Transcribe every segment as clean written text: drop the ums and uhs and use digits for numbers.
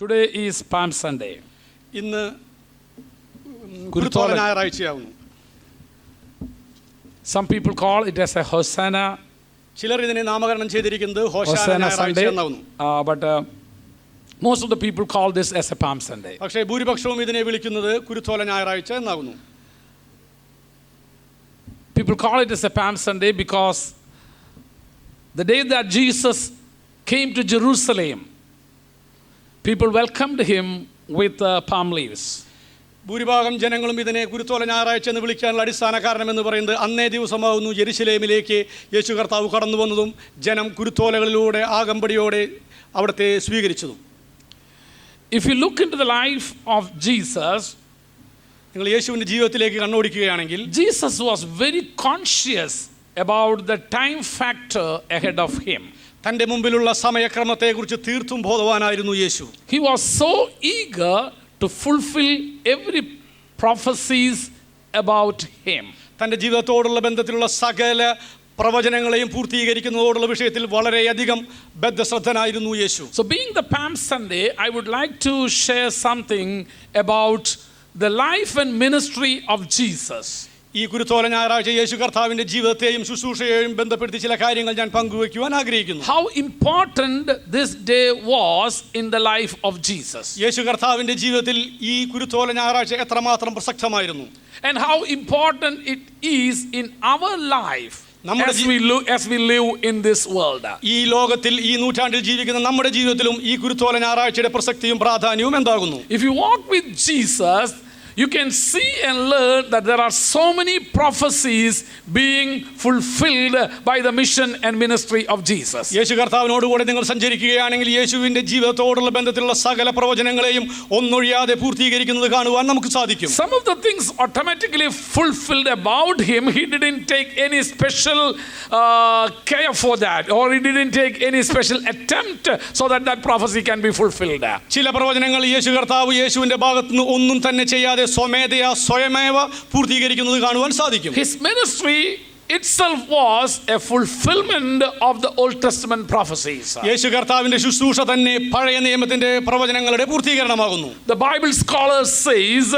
Today is Palm Sunday. ഇന്ന് കുരുത്തോല ഞായറാഴ്ചയാവുന്നു. Some people call it as a Hosanna. ചിലർ ഇതിനെ നാമകരണം ചെയ്തിരിക്കുന്നത് ഹോശാന ഞായറാഴ്ച എന്നാവുന്നു. But most of the people call this as a Palm Sunday. പക്ഷേ ഭൂരിപക്ഷവും ഇതിനെ വിളിക്കുന്നത് കുരുത്തോല ഞായറാഴ്ച എന്നാവുന്നു. People call it as a Palm Sunday because the day that Jesus came to Jerusalem, people welcomed him with palm leaves. ഭൂരിഭാഗം ജനങ്ങളും ഇതിനെ കുരുത്തോല ഞായറാഴ്ച എന്ന് വിളിക്കാനുള്ള അടിസ്ഥാന കാരണം എന്ന് പറയുന്നത് അന്നേ ദിവസമാകുന്നു യെരുശലേമിലേക്ക് യേശു കർത്താവ് കടന്നു വന്നതും ജനം കുരുത്തോലകളിലൂടെ ആകമ്പടിയോടെ അവിടത്തെ സ്വീകരിച്ചതും. If you look into the life of Jesus, നിങ്ങൾ യേശുവിൻ്റെ ജീവിതത്തിലേക്ക് കണ്ണോടിക്കുകയാണെങ്കിൽ Jesus was very conscious about the time factor ahead of him. തൻ്റെ മുമ്പിലുള്ള സമയക്രമത്തെക്കുറിച്ച് തീർത്തും ബോധവാനായിരുന്നു യേശു. He was so eager to fulfill every prophecies about him. തൻ്റെ ജീവിതത്തോടുള്ള ബന്ധത്തിലുള്ള സകല പ്രവചനങ്ങളെയും പൂർത്തീകരിക്കുന്നതോടുള്ള വിഷയത്തിൽ വളരെയധികം ബദ്ധശ്രദ്ധനായിരുന്നു യേശു. So being the Palm Sunday, I would like to share something about the life and ministry of Jesus. ഈ കുരുത്തോല ഞായറാഴ്ച യേശു കർത്താവിൻ്റെ ജീവിതത്തെയും ശുശ്രൂഷയെയും ബന്ധപ്പെടുത്തി ചില കാര്യങ്ങൾ ഞാൻ പങ്കുവയ്ക്കുവാൻ ആഗ്രഹിക്കുന്നു. How important this day was in the life of Jesus. യേശു കർത്താവിൻ്റെ ജീവിതത്തിൽ ഈ കുരുത്തോല ഞായറാഴ്ച എത്രമാത്രം പ്രസക്തമായിരുന്നു. And how important it is in our life as we live in this world. ഈ ലോകത്തിൽ ഈ നൂറ്റാണ്ടിൽ ജീവിക്കുന്ന നമ്മുടെ ജീവിതത്തിലും ഈ കുരുത്തോല ഞായറാഴ്ചയുടെ പ്രസക്തിയും പ്രാധാന്യവും എന്താകുന്നു? If you walk with Jesus, you can see and learn that there are so many prophecies being fulfilled by the mission and ministry of Jesus. യേശു കർത്താവിനോടുകൂടെ നിങ്ങൾ സഞ്ചരിക്കുകയാണെങ്കിൽ യേശുവിൻ്റെ ജീവിതത്തോടുള്ള ബന്ധത്തിലുള്ള സകല പ്രവചനങ്ങളെയും ഒന്നൊഴിയാതെ പൂർത്തീകരിക്കുന്നത് കാണുവാൻ നമുക്ക് സാധിക്കും. Some of the things automatically fulfilled about him, he didn't take any special care for that, or he didn't take any special attempt so that that prophecy can be fulfilled. ചില പ്രവചനങ്ങൾ യേശു കർത്താവ് യേശുവിൻ്റെ ഭാഗത്തുനിന്ന് ഒന്നും തന്നെ ചെയ്യാതെ സ്വയമേവ പൂർത്തീകരിക്കുന്നത് കാണുവാൻ സാധിക്കും. His ministry itself was a fulfillment of the Old Testament prophecies. യേശു കർത്താവിന്റെ ശുശ്രൂഷ തന്നെ പഴയ നിയമത്തിന്റെ പ്രവചനങ്ങളുടെ പൂർത്തീകരണമാകുന്നു. The Bible scholars says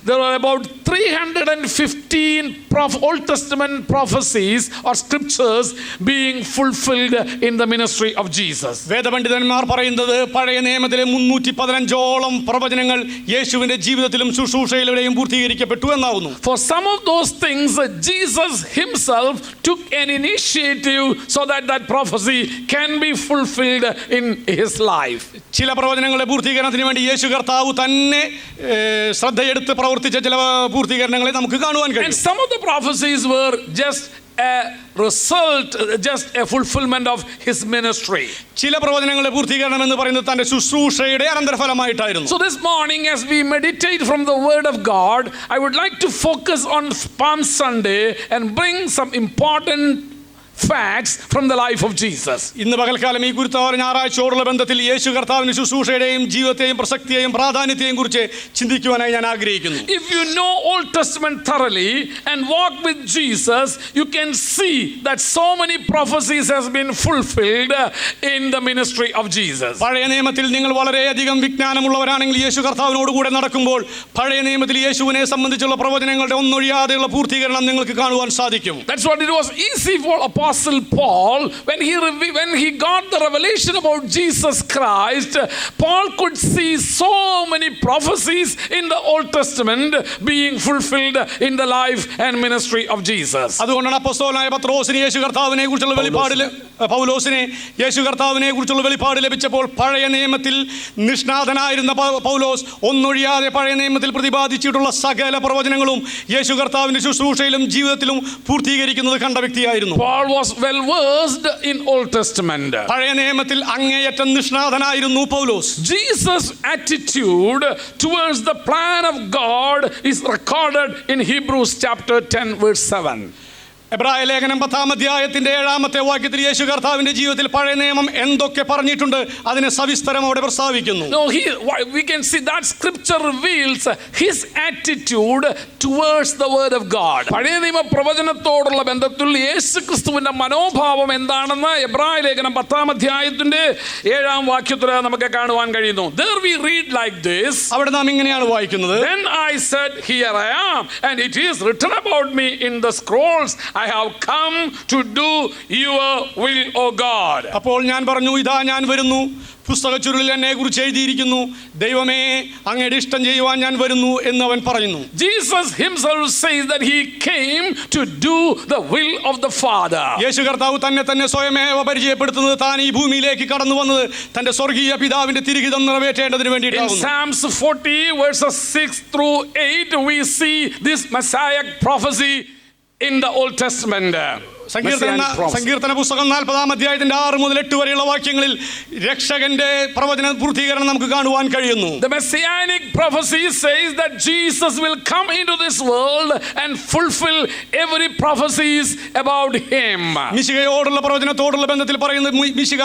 there are about 315 Old Testament prophecies or scriptures being fulfilled in the ministry of Jesus. വേദപണ്ഡിതന്മാർ പറയുന്നത് പഴയ നിയമത്തിലെ 315ഓളം പ്രവചനങ്ങൾ യേശുവിന്റെ ജീവിതത്തിലും ശുശ്രൂഷയിലൂടെയും പൂർത്തീകരിക്കപ്പെട്ടു എന്നാവുന്നു. For some of those things Jesus himself took an initiative so that that prophecy can be fulfilled in his life. ചില പ്രവചനങ്ങളുടെ പൂർത്തീകരണത്തിന് വേണ്ടി യേശു കർത്താവ് തന്നെ ശ്രദ്ധയെടുത്ത് പ്രവർത്തിച്ച ചില പൂർത്തീകരണങ്ങളെ നമുക്ക് കാണുവാൻ കഴിയും. And some of the prophecies were just a result, just a fulfillment of his ministry. ചില പ്രവചനങ്ങളുടെ പൂർത്തീകരണം എന്ന് പറയുന്നത് തന്റെ ശുശ്രൂഷയുടെ അനന്തരഫലമായിട്ടായിരുന്നു. So this morning as we meditate from the word of God, I would like to focus on Palm Sunday and bring some important facts from the life of Jesus. ഇന്ന് പകൽക്കാലം ഈ കുരുത്തോല ഞായറാഴ്ചയോടുള്ള ബന്ധത്തിൽ യേശു കർത്താവിന്റെ ശുശ്രൂഷയുടെയും ജീവിതത്തെയും പ്രസക്തിയെയും പ്രാധാന്യത്തെയും കുറിച്ച് ചിന്തിക്കുവാനായി ഞാൻ ആഗ്രഹിക്കുന്നു. If you know Old Testament thoroughly and walk with Jesus, you can see that so many prophecies has been fulfilled in the ministry of Jesus. പഴയ നിയമത്തിൽ നിങ്ങൾ വളരെയധികം വിജ്ഞാനമുള്ളവരാണെങ്കിൽ യേശു കർത്താവിനോട് കൂടെ നടക്കുമ്പോൾ പഴയ നിയമത്തിൽ യേശുവിനെ സംബന്ധിച്ചുള്ള പ്രവചനങ്ങളുടെ ഒന്നൊഴിയാതെയുള്ള പൂർത്തീകരണം നിങ്ങൾക്ക് കാണുവാൻ സാധിക്കും. That's what it was easy for Apostle Paul when he got the revelation about Jesus Christ. Paul could see so many prophecies in the Old Testament being fulfilled in the life and ministry of Jesus. അതുകൊണ്ടാണ് അപ്പോസ്തലനായ പത്രോസിന് യേശു കർത്താവിനെ കുറിച്ചുള്ള പൗലോസിനെ യേശു കർത്താവിനെ കുറിച്ചുള്ള വെളിപ്പാട് ലഭിച്ചപ്പോൾ പഴയ നിയമത്തിൽ നിഷ്ണാതനായിരുന്ന പൗലോസ് ഒന്നൊഴിയാതെ പഴയ നിയമത്തിൽ പ്രതിപാദിച്ചിട്ടുള്ള സകല പ്രവചനങ്ങളും യേശു കർത്താവിന്റെ ശുശ്രൂഷയിലും ജീവിതത്തിലും പൂർത്തീകരിക്കുന്നത് കണ്ട വ്യക്തിയായിരുന്നു. Paul was well versed in Old Testament. പഴയ നിയമത്തിൽ അങ്ങേയറ്റം നിഷ്ണാതനായിരുന്നു പൗലോസ്. Jesus' attitude towards the plan of God is recorded in Hebrews chapter 10 verse 7. എബ്രായ ലേഖനം 10-ാം അധ്യായത്തിന്റെ 7-ാമത്തെ വാക്യത്തിൽ യേശു കർത്താവിന്റെ ജീവിതത്തിൽ പഴയ നിയമം എന്തൊക്കെ പറഞ്ഞിട്ടുണ്ട് അതിനെ സവിസ്തരം അവിടെ പ്രസ്താവിക്കുന്നു. No, we can see that scripture reveals his attitude towards the word of God. പഴയ നിയമ പ്രവചനത്തോടുള്ള ബന്ധത്തിൽ യേശുക്രിസ്തുവിന്റെ മനോഭാവം എന്താണെന്ന് എബ്രായ ലേഖനം 10-ാം അധ്യായത്തിന്റെ 7-ാം വാക്യത്തിൽ നമുക്ക് കാണുവാൻ കഴിയുന്നു. There we read like this. അവിടെ നാം ഇങ്ങനെയാണ് വായിക്കുന്നത്. Then I said, here I am, and it is written about me in the scrolls. I have come to do your will, O God. അപ്പോൾ ഞാൻ പറഞ്ഞു, ഇതാ ഞാൻ വരുന്നു, പുസ്തക ചുരുളിൽ എന്നെ കുറിച്ച് എഴുതിയിരിക്കുന്നു, ദൈവമേ അങ്ങയുടെ ഇഷ്ടം ചെയ്യുവാൻ ഞാൻ വരുന്നു എന്ന് അവൻ പറയുന്നു. Jesus himself says that he came to do the will of the Father. യേശു കർത്താവ് തന്നെ സ്വയമേവ പരിചയപ്പെടുത്തുന്നത് താൻ ഈ ഭൂമിയിലേക്ക് കടന്നു വന്നത് തന്റെ സ്വർഗീയ പിതാവിന്റെ തിരുഹിതം നിറവേറ്റേണ്ടതിന് In വേണ്ടിയിട്ടാണ്. Psalms 40 verses 6 through 8 we see this Messiah prophecy in the Old Testament. സങ്കീർത്തന പുസ്തകം 40-ാം അധ്യായത്തിന്റെ 6 മുതൽ 8 വരെയുള്ള വാക്യങ്ങളിൽ രക്ഷകന്റെ പ്രവചന പൂർത്തീകരണം നമുക്ക് കാണുവാൻ കഴിയുന്നു. The messianic prophecy says that Jesus will come into this world and fulfill every prophecies about him. മിശിഹയോടുള്ള പ്രവചനത്തോടുള്ള ബന്ധത്തിൽ പറയുന്നത് മിശിഹ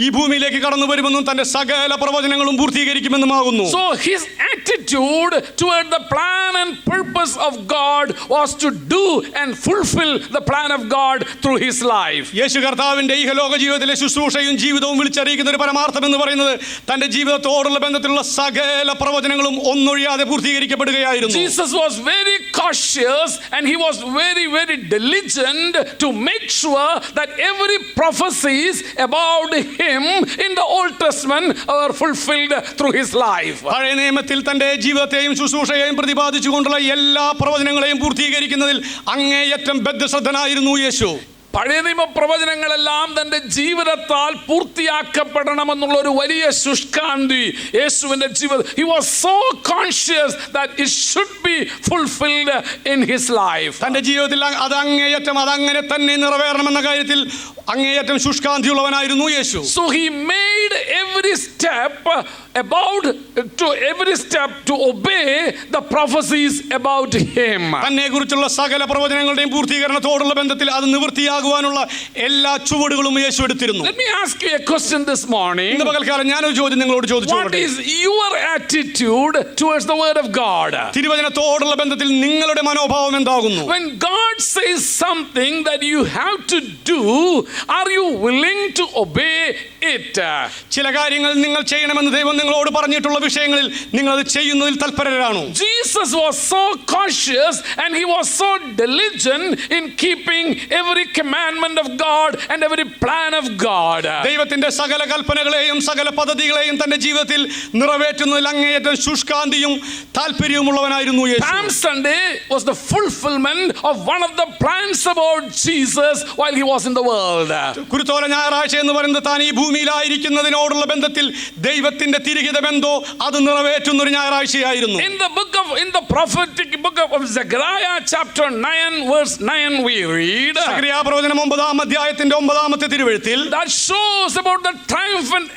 ഈ ഭൂമിയിലേക്ക് കടന്നു വരുമെന്നും തന്റെ സകല പ്രവചനങ്ങളും പൂർത്തീകരിക്കുമെന്നുമാകുന്നു. So his attitude toward the plan and purpose of God was to do and fulfill the plan of God through his life. യേശു കർത്താവിന്റെ ഇഹലോക ജീവിതത്തിലെ ശുശ്രൂഷയും ജീവിതവും വിളിച്ചറിയിക്കുന്ന ഒരു പരമാർത്ഥം എന്ന് പറയുന്നത് തന്റെ ജീവിതത്തോടുള്ള ബന്ധത്തിലുള്ള സകല പ്രവചനങ്ങളും ഒന്നൊഴിയാതെ പൂർത്തീകരിക്കപ്പെടുകയായിരുന്നു. Jesus was very cautious and he was very diligent to make sure that every prophecies about him in the Old Testament are fulfilled through his life. പഴയ നിയമത്തിൽ തന്റെ ജീവിതത്തെയും ശുശ്രൂഷയെയും പ്രതിപാദിച്ചുകൊണ്ടുള്ള എല്ലാ പ്രവചനങ്ങളെയും പൂർത്തീകരിക്കുന്നതിൽ അങ്ങേയറ്റം ബദ്ധശ്രദ്ധനായിരുന്നു യേശു. പഴയ നിയമ പ്രവചനങ്ങളെല്ലാം തന്റെ ജീവിതത്താൽ പൂർത്തിയാക്കപ്പെടണമെന്നുള്ള ഒരു വലിയ ശുഷ്കാന്തി യേശുവിന്റെ ജീവിതം. He was so conscious that it should be fulfilled in his life. തന്റെ ജീവിതത്തിൽ അത് അങ്ങനെ തന്നെ നിറവേറണമെന്ന കാര്യത്തിൽ അങ്ങേയറ്റം ശുഷ്കാന്തിയുള്ളവനായിരുന്നു യേശു. So he made every step to obey the prophecies about him. തന്നെ കുറിച്ചുള്ള സകല പ്രവചനങ്ങളുടെയും പൂർത്തീകരണത്തോടുള്ള ബന്ധത്തിൽ അത് നിവൃത്തിയാകുവാനുള്ള എല്ലാ ചുവടുകളും യേശു എടുത്തിരുന്നു. Let me ask you a question this morning. ഇന്ന് പകൽക്കാലം ഞാനൊരു ചോദ്യം നിങ്ങളോട് ചോദിച്ചോട്ടെ. What is your attitude towards the word of God? തിരുവചനത്തോടുള്ള ബന്ധത്തിൽ നിങ്ങളുടെ മനോഭാവം എന്താകുന്നു? When God says something that you have to do, are you willing to obey it? ചില കാര്യങ്ങൾ നിങ്ങൾ ചെയ്യണമെന്ന് ദൈവം നിങ്ങളോട് പറഞ്ഞിട്ടുള്ള വിഷയങ്ങളിൽ നിങ്ങൾ അത് ചെയ്യുന്നതിൽ തൽപരരാണോ? Jesus was so cautious and he was so diligent in keeping every commandment of God and every plan of God. ദൈവത്തിന്റെ സകല കൽപ്പനകളെയും സകല പദ്ധതികളെയും തന്റെ ജീവിതത്തിൽ നിറവേറ്റുന്നതിൽ അങ്ങേയറ്റം ശുഷ്കാന്തിയും താല്പര്യവുമുള്ളവനായിരുന്നു യേശു. Palm Sunday was the fulfillment of one of the plans about Jesus while he was in the world. കുരുത്തോല ഞായറാഴ്ച എന്ന് പറയുന്നത് താൻ ഈ ഭൂമിയിലായിരിക്കുന്നതിനോടുള്ള ബന്ധത്തിൽ ദൈവത്തിന്റെ തിരുഹിതമെന്തോ അത് നിറവേറ്റുന്ന ഒരു ഞായറാഴ്ചയായിരുന്നു. In the prophetic book of Zechariah chapter 9 verse 9 we read, Zacharia പ്രവചനം 9-ാം അധ്യായത്തിന്റെ 9-ാമത്തെ തിരുവെഴുത്തിൽ that shows about the triumphant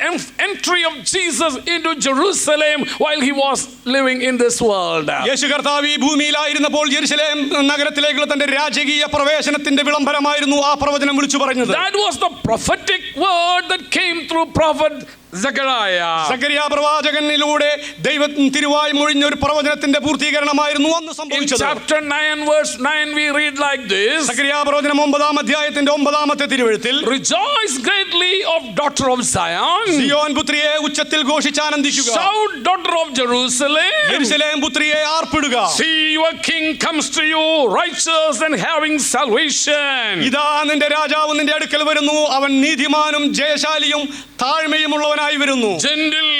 entry of Jesus into Jerusalem while he was living in this world. യേശു കർത്താവ് ഈ ഭൂമിയിലായിരുന്നപ്പോൾ യെരുശലേം നഗരത്തിലേക്കുള്ള തന്റെ രാജകീയ പ്രവേശനത്തിന്റെ വിളംബരമായിരുന്നു ആ പ്രവചനം വിളിച്ചു പറഞ്ഞത്. That was the prophetic word that came through prophet Zacharia പ്രവാചകനിലൂടെ ദൈവം തിരുവായി മൊഴിഞ്ഞ ഒരു പ്രവചനത്തിന്റെ പൂർത്തീകരണമായിരുന്നു അന്ന് സംഭവിച്ചത്. In chapter 9 verse 9 we read like this, Zacharia പ്രവചനം 9-ാം അധ്യായത്തിന്റെ 9-ാമത്തെ തിരുവെഴുത്തിൽ, rejoice greatly of daughter of Zion, Zion പുത്രിയെ ഉച്ചത്തിൽ ഘോഷിച്ച് ആനന്ദിക്കുക. shout daughter of Jerusalem, Jerusalem പുത്രിയെ ആർപ്പിടുക. see your king comes to you righteous and having salvation. ഇതാ നിന്റെ രാജാവ് നിന്റെ അടുക്കൽ വരുന്നു, അവൻ നീതിമാനും ജയശാലിയും താഴ്മയുമുള്ളവനായി വരുന്നു. Gentle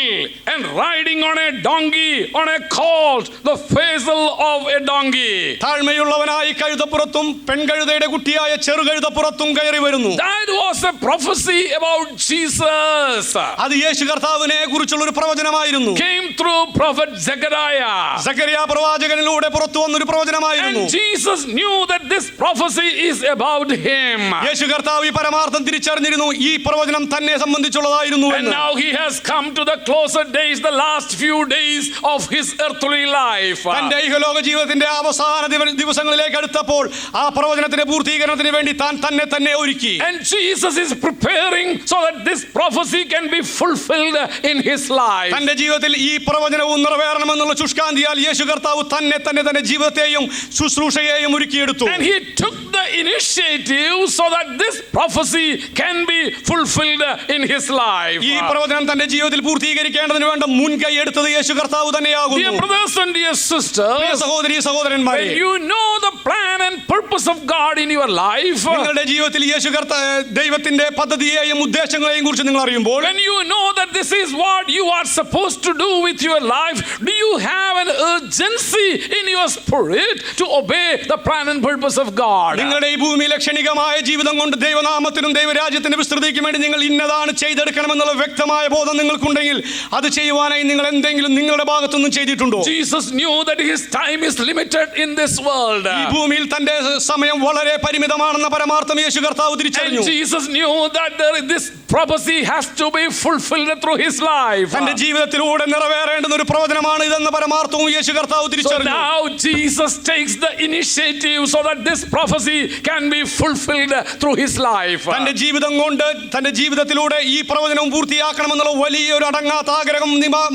and riding on a donkey, on a colt, the faisal of a donkey. താഴ്മയുള്ളവനായി കഴുതപ്പുറത്തും പെൺകഴുതയുടെ കുട്ടിയായ ചെറുകഴുതപ്പുറത്തും കയറി വരുന്നു. That was a prophecy about Jesus അത് യേശു കർത്താവിനെ കുറിച്ചുള്ള ഒരു പ്രവചനമായിരുന്നു. came through prophet Zechariah. Zacharia പ്രവാചകനിലൂടെ പുറത്തു വന്നൊരു പ്രവചനമായിരുന്നു. And Jesus knew that this prophecy is about him. യേശു കർത്താവ് ഈ പരമാർത്ഥം തിരിച്ചറിഞ്ഞിരുന്നു. ഈ പ്രവചനം തന്നെ സംബന്ധിച്ചുള്ളതായിരുന്നു And എന്ന്. now he has come to the closer days, the last few days of his earthly life. തന്റെ ഇഹലോക ജീവിതത്തിന്റെ അവസാന ദിവസങ്ങളിലേക്ക് അടുത്തപ്പോൾ ആ പ്രവചനത്തിന്റെ പൂർത്തീകരണത്തിന് വേണ്ടി താൻ തന്നെ ഒരുക്കി. And Jesus is preparing so that this prophecy can be fulfilled in his life. തന്റെ ജീവിതത്തിൽ ഈ പ്രവചനവും നിറവേറണമെന്നുള്ള ശുഷ്കാന്തിയാൽ യേശു കർത്താവ് തന്റെ ജീവിതത്തെയും ശുശ്രൂഷയെയും ഒരുക്കിയെടുത്തു. And he took the initiative so that this prophecy can be fulfilled in his life. ഈ പ്രവചനം തന്റെ ജീവിതത്തിൽ പൂർത്തീകരിക്കേണ്ടതിന് വേണ്ട മുൻകൈ എടുത്തത് യേശു കർത്താവ് തന്നെയാകുന്നു. Dear brothers and dear sisters, സഹോദരീ സഹോദരന്മാരെ, when you know the plan and purpose of God in your life, നിങ്ങളുടെ ജീവിതത്തിൽ യേശു കർത്താവ് ദൈവത്തിന്റെ പദ്ധതിയെയും ഉദ്ദേശങ്ങളെയും കുറിച്ച് നിങ്ങൾ അറിയുമ്പോൾ, when you know that this is what you are supposed to do with your life, do you have an urgency in your spirit to obey the plan and purpose of God? നിങ്ങളുടെ ഈ ഭൂമിയിലെ ക്ഷണികമായ ജീവിതം കൊണ്ട് ദൈവനാമത്തിനും ദൈവരാജ്യത്തിന്റെ വിസ്തൃതിക്കും വേണ്ടി നിങ്ങൾ ഇന്നതാണ് ചെയ്തെടുക്കണമെന്നുള്ള വ്യക്തമായ ബോധം നിങ്ങൾക്കുണ്ടെങ്കിൽ അത് ചെയ്യുവാനായി നിങ്ങൾ എന്തെങ്കിലും നിങ്ങളുടെ ഭാഗത്തുനിന്നും ചെയ്തിട്ടുണ്ടോ? Jesus knew that his time is limited in this world. ഈ ഭൂമിയിൽ തന്റെ സമയം വളരെ പരിമിതമാണെന്ന പരമാർത്ഥം യേശു കർത്താവ് തിരിച്ചറിഞ്ഞു. And Jesus knew that this prophecy has to be fulfilled through his life. തന്റെ ജീവിതത്തിലൂടെ നിറവേറേണ്ടുന്ന ഒരു പ്രവചനമാണ് ഇതെന്ന പരമാർത്ഥവും യേശു കർത്താവ് So തിരിച്ചറിഞ്ഞു. now Jesus takes the initiative so that this prophecy can be fulfilled through his life. തന്റെ ജീവിതം കൊണ്ട് തന്റെ ജീവിതത്തിലൂടെ ഈ പ്രവചനം പൂർത്തിയാക്കണമെന്നുള്ള വലിയൊരു അടങ്ങാത്ത ആഗ്രഹം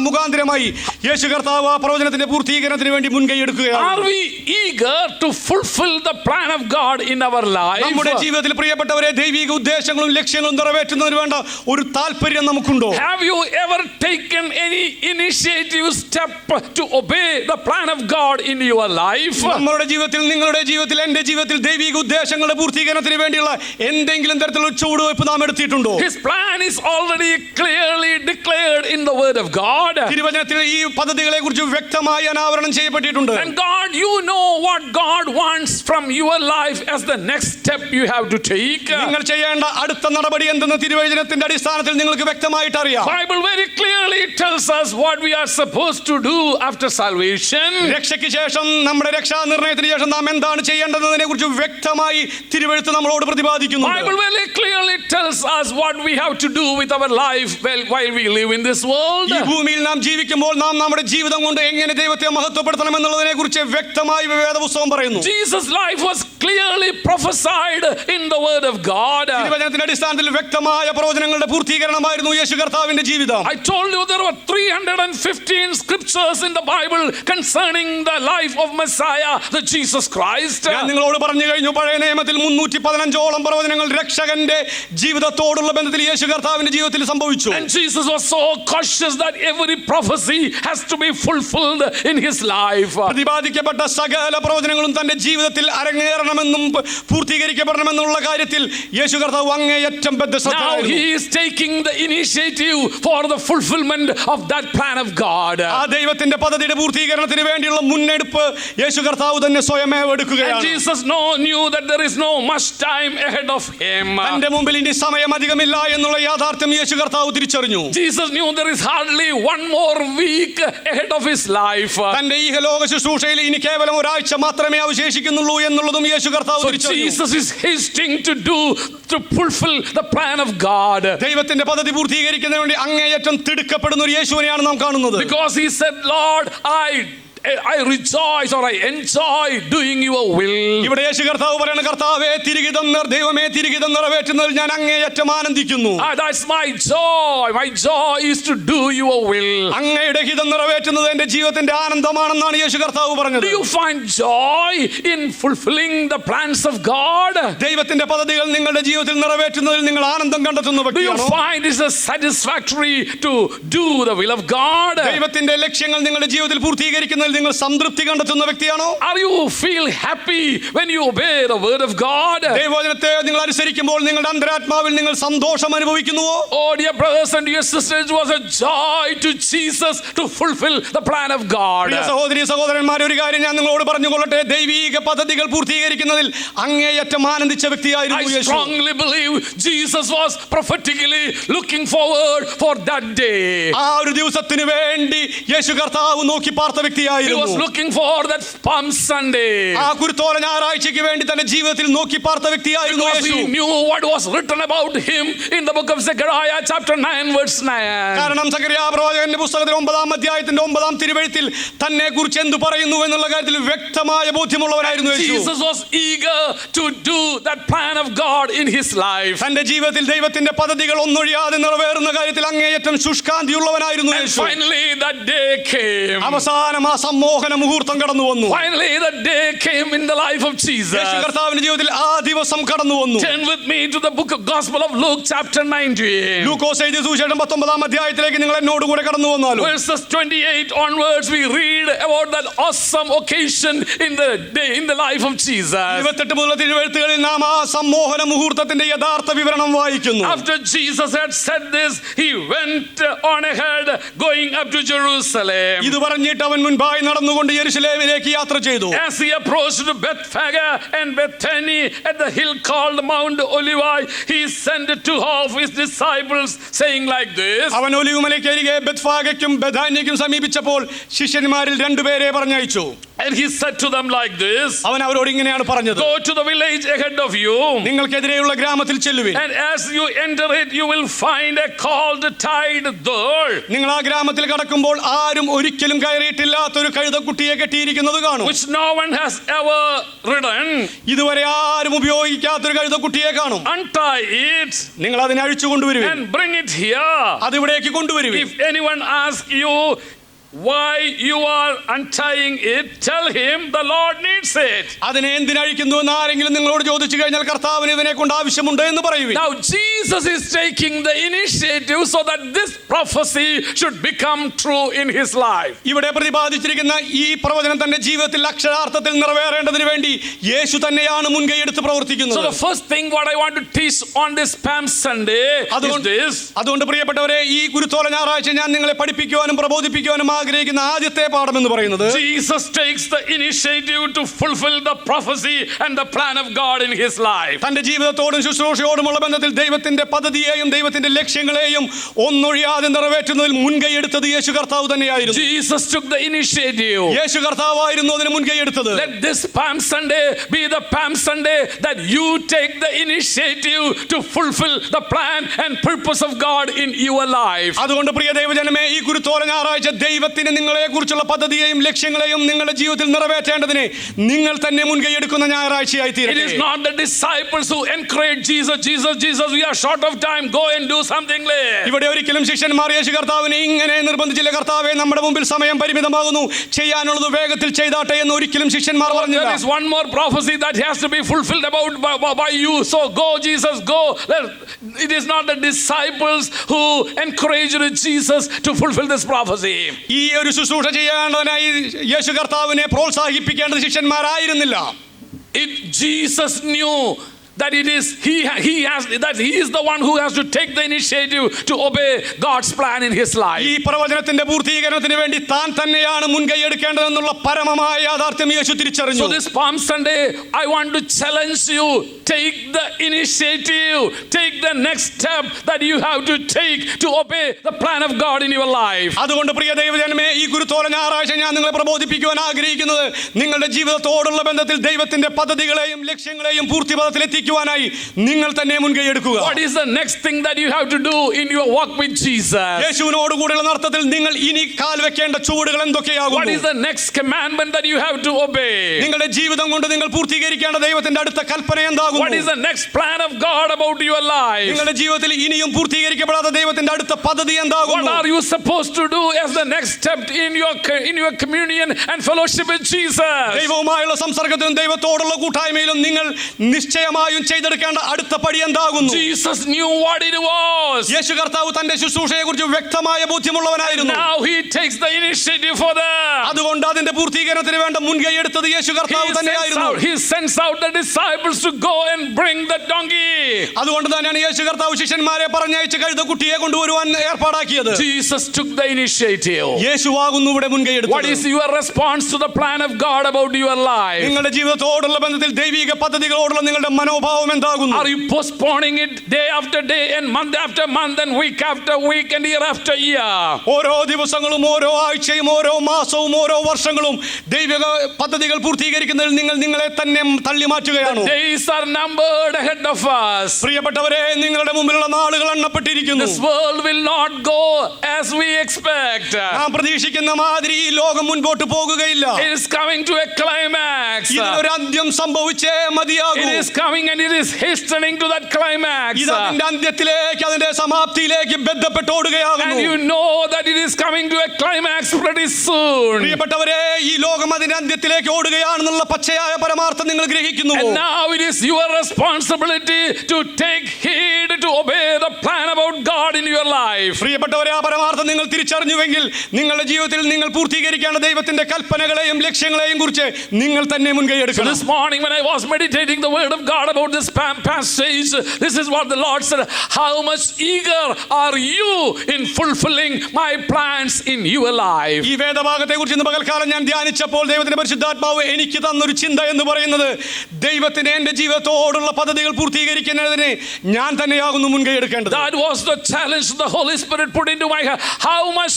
മുഖാന്തരമായി യേശു കർത്താവ് ആ പ്രവചനത്തിന്റെ പൂർത്തീകരണത്തിന് വേണ്ടി മുൻകൈ എടുക്കുകയാണ്. Are we eager to fulfill the plan of God in our life? നമ്മുടെ ജീവിതത്തിൽ പ്രിയപ്പെട്ടവരെ, ദൈവിക ഉദ്ദേശങ്ങളും ലക്ഷ്യങ്ങളും നിറവേറ്റുന്നതിന് വേണ്ട ഒരു താല്പര്യം നമുക്കുണ്ടോ? Have you ever taken any initiative step to obey the plan of God in your life? നമ്മുടെ ജീവിതത്തിൽ, നിങ്ങളുടെ ജീവിതത്തിൽ, എന്റെ ജീവിതത്തിൽ ദൈവിക ഉദ്ദേശങ്ങളുടെ പൂർത്തീകരണത്തിന് വേണ്ടിയുള്ള എന്തെങ്കിലും തരത്തിലുള്ള ചുവടുവയ്പ് നാം എടുത്തിട്ടുണ്ടോ? His plan is already clearly declared in the word of God. തിരുവചനത്തിൽ ഈ പദ്ധതികളെ കുറിച്ച് വ്യക്തമായി അനാവരണം ചെയ്യപ്പെട്ടിട്ടുണ്ട്. And God, you know what God wants from your life as the next step you have to take. നിങ്ങൾ ചെയ്യേണ്ട അടുത്ത നടപടി എന്തെന്ന് തിരുവചനത്തിന്റെ അടിസ്ഥാനത്തിൽ നിങ്ങൾക്ക് വ്യക്തമായിട്ട് അറിയാം. Bible very clearly tells us what we are supposed to do after salvation. രക്ഷയ്ക്ക് ശേഷം, നമ്മുടെ രക്ഷാ നിർണയത്തിന് ശേഷം നാം എന്താണ് ചെയ്യേണ്ടതിനെ കുറിച്ച് വ്യക്തമായി തിരുവെഴുത്ത് നമ്മളോട് പ്രതിപാദിക്കുന്നു. Bible very clearly tells us what we have to do with our life while we live in this world. ഈ ഭൂമിയിൽ നാം ജീവിക്കുമ്പോൾ നാം നമ്മുടെ ജീവിതം കൊണ്ട് എങ്ങനെ ദൈവത്തെ മഹത്വപ്പെടുത്തണം എന്നുള്ളതിനെ കുറിച്ച് വ്യക്തമായി വേദപുസ്തകം പറയുന്നു. Jesus' life was clearly prophesied in the word of God. തിരുവചനത്തിന്റെ അടിസ്ഥാനത്തിൽ വ്യക്തമായ പ്രവചനങ്ങളുടെ പൂർത്തീകരണമായിരുന്നു യേശു കർത്താവിന്റെ ജീവിതം. I told you there were 315 scriptures in the Bible concerning the life of Messiah, the Jesus Christ. ഞാൻ നിങ്ങളോട് പറഞ്ഞു കഴിഞ്ഞു, പഴയ നിയമത്തിൽ 315ഓളം പ്രവചനങ്ങൾ രക്ഷകന്റെ ജീവിതത്തോടുള്ള ബന്ധത്തിൽ യേശു കർത്താവിന്റെ ജീവിതത്തിൽ സംഭവിച്ചു. And Jesus was so cautious that every prophecy has to be fulfilled in his life. പ്രതിപാദിക്കപ്പെട്ട സകല പ്രവചനങ്ങളും തന്റെ ജീവിതത്തിൽ അരങ്ങേറണമെന്നും പൂർത്തീകരിക്കപ്പെടണമെന്നുള്ള കാര്യത്തിൽ യേശു കർത്താവ് അങ്ങേയറ്റം Now ബദ്ധശ്രദ്ധനായിരുന്നു. he is taking the initiative for the fulfillment of that plan of God. ആ ദൈവത്തിന്റെ പദ്ധതിയുടെ പൂർത്തീകരണത്തിന് വേണ്ടിയുള്ള മുന്നെടുപ്പ് യേശു കർത്താവ് തന്നെ സ്വയമേ And എടുക്കുകയാണ്. Jesus knew that there is no much time ahead of him. തന്റെ മുമ്പിൽ ഇനി സമയം അധികമില്ല എന്നുള്ള യാഥാർത്ഥ്യം യേശു കർത്താവ് തിരിച്ചറിഞ്ഞു. Jesus knew there is hardly one more week ahead of his life. തന്റെ ഈ ലോക ശുശ്രൂഷയിൽ ഇനി കേവലം ഒരാഴ്ച മാത്രമേ അവശേഷിക്കുന്നുള്ളൂ എന്നുള്ളതും യേശു കർത്താവ് So തിരിച്ചറിഞ്ഞു. Jesus is hasting to fulfill the plan of God. ദൈവത്തിന്റെ പദ്ധതി പൂർത്തീകരിക്കുന്നതിന് വേണ്ടി അങ്ങേയറ്റം തിടുക്കപ്പെടുന്ന ഒരു യേശുവിനെയാണ് നാം കാണുന്നത്. Because he said, Lord, I rejoice or I enjoy doing your will. ഇവിടെ യേശു കർത്താവ് പറയുന്ന, കർത്താവേ തിരുഹിതം ദൈവമേ തിരുഹിതം നിറവേറ്റുന്നതിൽ ഞാൻ അങ്ങേയറ്റം ആനന്ദിക്കുന്നു. That's my joy. My joy is to do your will. അങ്ങയുടെ ഹിതം നിറവേറ്റുന്നത് എന്റെ ജീവിതത്തിന്റെ ആനന്ദമാണെന്നാണ് യേശു കർത്താവ് പറഞ്ഞത്. Do you find joy in fulfilling the plans of God? ദൈവത്തിന്റെ പദ്ധതികൾ നിങ്ങളുടെ ജീവിതത്തിൽ നിറവേറ്റുന്നതിൽ നിങ്ങൾ ആനന്ദം കണ്ടെത്തുന്ന Do you വ്യക്തിയാണോ? find it satisfactory to do the will of God? ദൈവത്തിന്റെ ലക്ഷ്യങ്ങൾ നിങ്ങളുടെ ജീവിതത്തിൽ പൂർത്തീകരിക്കുന്നതിൽ ജീവിതത്തിൽ നിങ്ങൾ സംതൃപ്തി കണ്ടെത്തുന്ന വ്യക്തിയാണോ? Are you feel happy when you obey the word of God? ദൈവവചനത്തെ നിങ്ങൾ അനുസരിക്കുമ്പോൾ നിങ്ങളുടെ അന്തരാത്മാവിൽ നിങ്ങൾ സന്തോഷം അനുഭവിക്കുന്നുവോ? Oh dear brothers and dear sisters, it was a joy to Jesus to fulfill the plan of God. പ്രിയ സഹോദരി സഹോദരന്മാരെ, ഒരു കാര്യം ഞാൻ നിങ്ങളോട് പറഞ്ഞുകൊള്ളട്ടെ, ദൈവീക പദ്ധതികൾ പൂർത്തീകരിക്കുന്നതിൽ അങ്ങേയറ്റം ആനന്ദിച്ച I വ്യക്തിയായിരുന്നു യേശു. strongly believe Jesus was prophetically looking forward for that day. ആ ഒരു ദിവസത്തിന് വേണ്ടി യേശു കർത്താവ് നോക്കി പാർത്ത He was വ്യക്തിയായിരുന്നു. looking for that Palm Sunday. ആ കുരുത്തോല ഞായറാഴ്ചയ്ക്ക് വേണ്ടി തന്റെ ജീവിതത്തിൽ നോക്കി പാർത്ത വ്യക്തിയായിരുന്നു Because Yeshu. he knew what was written about him in the book of Zechariah chapter 9 verse 9. കാരണം സഖറിയാ പ്രവാചകന്റെ പുസ്തകത്തിൽ 9-ാം അധ്യായത്തിന്റെ 9-ാം തിരുവെഴുത്തിൽ തന്നെ കുറിച്ച് എന്തു പറയുന്നു എന്നുള്ള കാര്യത്തിൽ വ്യക്തമായ ബോധ്യമുള്ളവനായിരുന്നു യേശു. Jesus was eager to do that plan of God in his life. തന്റെ ജീവിതത്തിൽ ദൈവത്തിന്റെ പദ്ധതികൾ ഒന്നൊഴിയാതെ നിറവേറുന്ന കാര്യത്തിൽ അങ്ങേയറ്റം ശുഷ്കാന്തിയുള്ളവനായിരുന്നു And Yeshu. finally that day came. അവസാനം ആ സമ്മോഹന മുഹൂർത്തം കടന്നു വന്നു. Finally that day came in the life of Jesus. യേശു കർത്താവിന്റെ ജീവിതത്തിൽ ആ ദിവസം കടന്നു വന്നു. Turn with me to the book of Gospel of Luke chapter 19. ലൂക്കോസ് എഴുതിയ സുവിശേഷം 19-ാം അധ്യായത്തിലേക്ക് നിങ്ങൾ എന്നോട് കൂടെ കടന്നു വന്നാലും Verses 28 onwards we read about that awesome occasion in the day in the life of Jesus. 28 മുതൽ തിരുവെഴുത്തുകളിൽ നാം ആ സമ്മോഹന മുഹൂർത്തത്തിന്റെ യഥാർത്ഥ വിവരണം വായിക്കുന്നു. After Jesus had said this, he went on ahead going up to Jerusalem. ഇത് പറഞ്ഞിട്ട് അവൻ മുൻപായി നടന്നുകൊണ്ട് യെരുശലേമിലേക്ക് യാത്ര ചെയ്തു. As he approached Bethphage and Bethany at the hill called Mount Olivet, he sent two of his disciples, saying like this. അവൻ ഒലിവുമലയ്ക്കരികെ ബെത്ഫാഗയ്ക്കും ബഥാന്യയ്ക്കും സമീപിച്ചപ്പോൾ ശിഷ്യന്മാരിൽ രണ്ടുപേരെ പറഞ്ഞയച്ചു. And he said to them like this. അവൻ അവരോട് ഇങ്ങനെയാണ് പറഞ്ഞത്: Go to the village ahead of you. നിങ്ങൾക്കെതിരെയുള്ള ഗ്രാമത്തിൽ ചെല്ലുവിൻ. And as you enter it, you will find a colt tied there, നിങ്ങൾ ആ ഗ്രാമത്തിൽ കടക്കുമ്പോൾ ആരും ഒരിക്കലും കയറിയിട്ടില്ലാത്തൊരു കഴുതക്കുട്ടിയെ കെട്ടിയിരിക്കുന്നത് കാണും. which no one has ever ridden. ഇതുവരെ ആരും ഉപയോഗിക്കാത്തൊരു കഴുതക്കുട്ടിയെ കാണും. Untie it നിങ്ങൾ അതിനെ അഴിച്ചു കൊണ്ടുവരുവിൻ. and bring it here. അതിവിടേക്ക് കൊണ്ടുവരുവിൻ. If anyone asks you why you are untying it, tell him the Lord needs it. അതിനെ എന്തിനഴിക്കുന്നു എന്ന് ആരെങ്കിലും നിങ്ങളോട് ചോദിച്ചു കഴിഞ്ഞാൽ കർത്താവിന് ഇതിനെ കൊണ്ട് ആവശ്യമുണ്ട് എന്ന് പറയുവിൻ. Now Jesus is taking the initiative so that this prophecy should become true in his life. ഇവിടെ പ്രതിപാദിച്ചിരിക്കുന്ന ഈ പ്രവചനം തന്റെ ജീവിതത്തിൽ അക്ഷരാർത്ഥത്തിൽ നിറവേറേണ്ടതിന് വേണ്ടി യേശു തന്നെയാണ് മുൻകൈ എടുത്ത് So പ്രവർത്തിക്കുന്നത്. the first thing what I want to teach on this Palm Sunday is this. അതുകൊണ്ട് പ്രിയപ്പെട്ടവരെ, ഈ കുരുത്തോല ഞായറാഴ്ച ഞാൻ നിങ്ങളെ പഠിപ്പിക്കുവാനും പ്രബോധിപ്പിക്കുവാനും ആഗ്രഹിക്കുന്ന ആദ്യത്തെ പാഠം എന്ന് പറയുന്നത്, Jesus takes the initiative to fulfill the prophecy and the plan of God in his life. തന്റെ ജീവിതത്തോടും ശുശ്രൂഷയോടുമുള്ള ബന്ധത്തിൽ ദൈവത്തിന്റെ പദ്ധതിയെയും ദൈവത്തിന്റെ ലക്ഷ്യങ്ങളെയും ഒന്നൊഴിയാതെ നിറവേറ്റുന്നതിൽ മുൻകൈ എടുത്തത് യേശു കർത്താവ് തന്നെയായിരുന്നു. Jesus took the initiative. യേശു കർത്താവായിരുന്നു അതിന് മുൻകൈ എടുത്തത്. Let this Palm Sunday be the Palm Sunday that you take the initiative to fulfill the plan and purpose of God in your life. അതുകൊണ്ട് പ്രിയ ദൈവജനമേ, ഈ കുരുത്തോല ഞായറാഴ്ച ദൈവത്തിന് നിങ്ങളെ കുറിച്ചുള്ള പദ്ധതിയെയും ലക്ഷ്യങ്ങളെയും നിങ്ങളുടെ ജീവിതത്തിൽ നിറവേറ്റേണ്ടതിന് നിങ്ങൾ തന്നെ മുൻകൈ എടുക്കുന്ന ഞായറാഴ്ചയായി It തീരട്ടെ. is not the disciples who encourage Jesus, we are short of time, go and do something less. ഇവിടെ ഒരിക്കലും ശിഷ്യന്മാർ യേശു കർത്താവിനെ ഇങ്ങനെ നിർബന്ധിച്ചില്ല, കർത്താവേ നമ്മുടെ മുമ്പിൽ സമയം പരിമിതമാകുന്നു, ചെയ്യാനുള്ളത് വേഗത്തിൽ ചെയ്താട്ടെ എന്ന് ഒരിക്കലും ശിഷ്യന്മാർ പറഞ്ഞില്ല. There is one more prophecy that has to be fulfilled by you, so go Jesus, go. It is not the disciples who encouraged Jesus to fulfill this prophecy. ഈ ഒരു ശുശ്രൂഷ ചെയ്യാനായി യേശു കർത്താവിനെ പ്രോത്സാഹിപ്പിക്കേണ്ടത് ശിഷ്യന്മാരായിരുന്നില്ല. Jesus knew that it is he is the one who has to take the initiative to obey God's plan in his life. ഈ പ്രവചനത്തിന്റെ പൂർത്തീകരണത്തിന് വേണ്ടി താൻ തന്നെയാണ് മുൻകൈ എടുക്കേണ്ടതെന്നുള്ള പരമമായ യാഥാർത്ഥ്യം യേശു തിരിച്ചറിഞ്ഞു. So this Palm Sunday I want to challenge you, take the initiative, take the next step that you have to take to obey the plan of God in your life. അതുകൊണ്ട് പ്രിയ ദൈവജനമേ, ഈ കുരുത്തോല ഞായറാഴ്ച ഞാൻ നിങ്ങളെ പ്രബോധിപ്പിക്കുവാൻ ആഗ്രഹിക്കുന്നത് നിങ്ങളുടെ ജീവിതത്തോടുള്ള ബന്ധത്തിൽ ദൈവത്തിന്റെ പദ്ധതികളെയും ലക്ഷ്യങ്ങളെയും പൂർത്തിപഥത്തിൽ എത്തിക്കുവാനായി നിങ്ങൾ തന്നെ മുൻകൈ എടുക്കുക. What is the next thing that you have to do in your walk with Jesus? യേശുവിനോട് കൂടെയുള്ള നടത്തത്തിൽ നിങ്ങൾ ഇനി കാൽ വെക്കേണ്ട ചുവടുകൾ എന്തൊക്കെയാകും? What is the next commandment that you have to obey? നിങ്ങളുടെ ജീവിതം കൊണ്ട് നിങ്ങൾ പൂർത്തീകരിക്കേണ്ട ദൈവത്തിന്റെ അടുത്ത കൽപ്പന എന്താകും? What is the next plan of God about your life? നിങ്ങളുടെ ജീവിതത്തിൽ ഇനിയും പൂർത്തീകരിക്കപ്പെടാത്ത ദൈവത്തിന്റെ അടുത്ത പദ്ധതി എന്താകും? What are you supposed to do as the next step in your communion and fellowship with Jesus? ദൈവവുമായുള്ള സംസർഗത്തിലും ദൈവത്തോടുള്ള കൂട്ടായ്മയിലും നിങ്ങൾ നിശ്ചയമായി നിശ്ചയമായും ചെയ്തെടുക്കേണ്ട അടുത്ത പടി എന്താകുന്നു? Jesus knew what it was. യേശു കർത്താവ് തന്റെ ശുശ്രൂഷയെ കുറിച്ച് വ്യക്തമായ ബോധ്യമുള്ളവനായിരുന്നു. Now he takes the initiative for that. അതുകൊണ്ട് അതിന്റെ പൂർത്തീകരണത്തിന് വേണ്ട മുൻകൈ എടുത്തത് യേശു കർത്താവ് തന്നെയായിരുന്നു. He sends out the disciples to go and bring the donkey. അതുകൊണ്ട് തന്നെയാണ് യേശു കർത്താവ് ശിഷ്യന്മാരെ പറഞ്ഞയച്ച് കഴുതക്കുട്ടിയെ കൊണ്ടുവരുവാൻ ഏർപ്പാടാക്കിയത്. Jesus took the initiative. യേശുവാകുന്നു ഇവിടെ മുൻകൈ എടുത്തത്. What is your response to the plan of God about your life? നിങ്ങളുടെ ജീവിതത്തോടുള്ള ബന്ധത്തിൽ ദൈവിക പദ്ധതികളോടുള്ള നിങ്ങളുടെ മനോഭാവം എന്താകുന്നു? Are you postponing it day after day and month after month and week after week and year after year? ഓരോ ദിവസങ്ങളും ഓരോ ആഴ്ചയും ഓരോ മാസവും ഓരോ വർഷങ്ങളും ദൈവിക പദ്ധതികൾ പൂർത്തീകരിക്കുന്നതിൽ നിങ്ങൾ നിങ്ങളെ തന്നെ തള്ളി മാറ്റുകയാണോ? Days are numbered ahead of us. പ്രിയപ്പെട്ടവരെ, നിങ്ങളുടെ മുമ്പിലുള്ള നാളുകൾ എണ്ണപ്പെട്ടിരിക്കുന്നു. This world will not go as we expect. നാം പ്രതീക്ഷിക്കുന്ന മാതിരി ഈ ലോകം മുൻപോട്ട് പോകുകയില്ല. It is coming to a climax. ഇതിനൊരു അന്ത്യം സംഭവിച്ചേ മതിയാകൂ. It is coming and it is hastening to that climax. ഇത് അതിന്റെ അന്ത്യത്തിലേക്ക്, അതിന്റെ സമാപ്തിയിലേക്ക് ബന്ധപ്പെട്ടോടുകയാകുന്നു. And you know that it is coming to a climax pretty soon. പ്രിയപ്പെട്ടവരെ, ഈ ലോകം അതിന്റെ അന്ത്യത്തിലേക്ക് ഓടുകയാണെന്നുള്ള പച്ചയായ പരമാർത്ഥം നിങ്ങൾ ഗ്രഹിക്കുന്നു. And now it is your responsibility to take heed to obey the plan about God in your life. പ്രിയപ്പെട്ടവരെ, ആ പരമാർത്ഥം നിങ്ങൾ തിരിച്ചറിഞ്ഞുവെങ്കിൽ നിങ്ങളുടെ ജീവിതത്തിൽ നിങ്ങൾ പൂർത്തീകരിക്കേണ്ട ദൈവത്തിന്റെ കൽപ്പനകളെയും ലക്ഷ്യങ്ങളെയും കുറിച്ച് നിങ്ങൾ തന്നെ മുൻകൈ So എടുക്കണം. this morning when I was meditating the word of God about this passage, this is what the Lord said. How much eager are you in fulfilling my plans in your life? ഈ വേദഭാഗത്തെ കുറിച്ച് ഇന്ന് പകൽക്കാലം ഞാൻ ധ്യാനിച്ചപ്പോൾ ദൈവത്തിന്റെ പരിശുദ്ധാത്മാവ് എനിക്ക് തന്നൊരു ചിന്ത എന്ന് പറയുന്നത്, ദൈവത്തിന് എന്റെ ജീവിതത്തോടുള്ള പദ്ധതികൾ പൂർത്തീകരിക്കുന്നതിന് ഞാൻ തന്നെയാകുന്നു മുൻകൈ എടുക്കേണ്ടത്. That was the challenge the Holy Spirit put into my heart. How much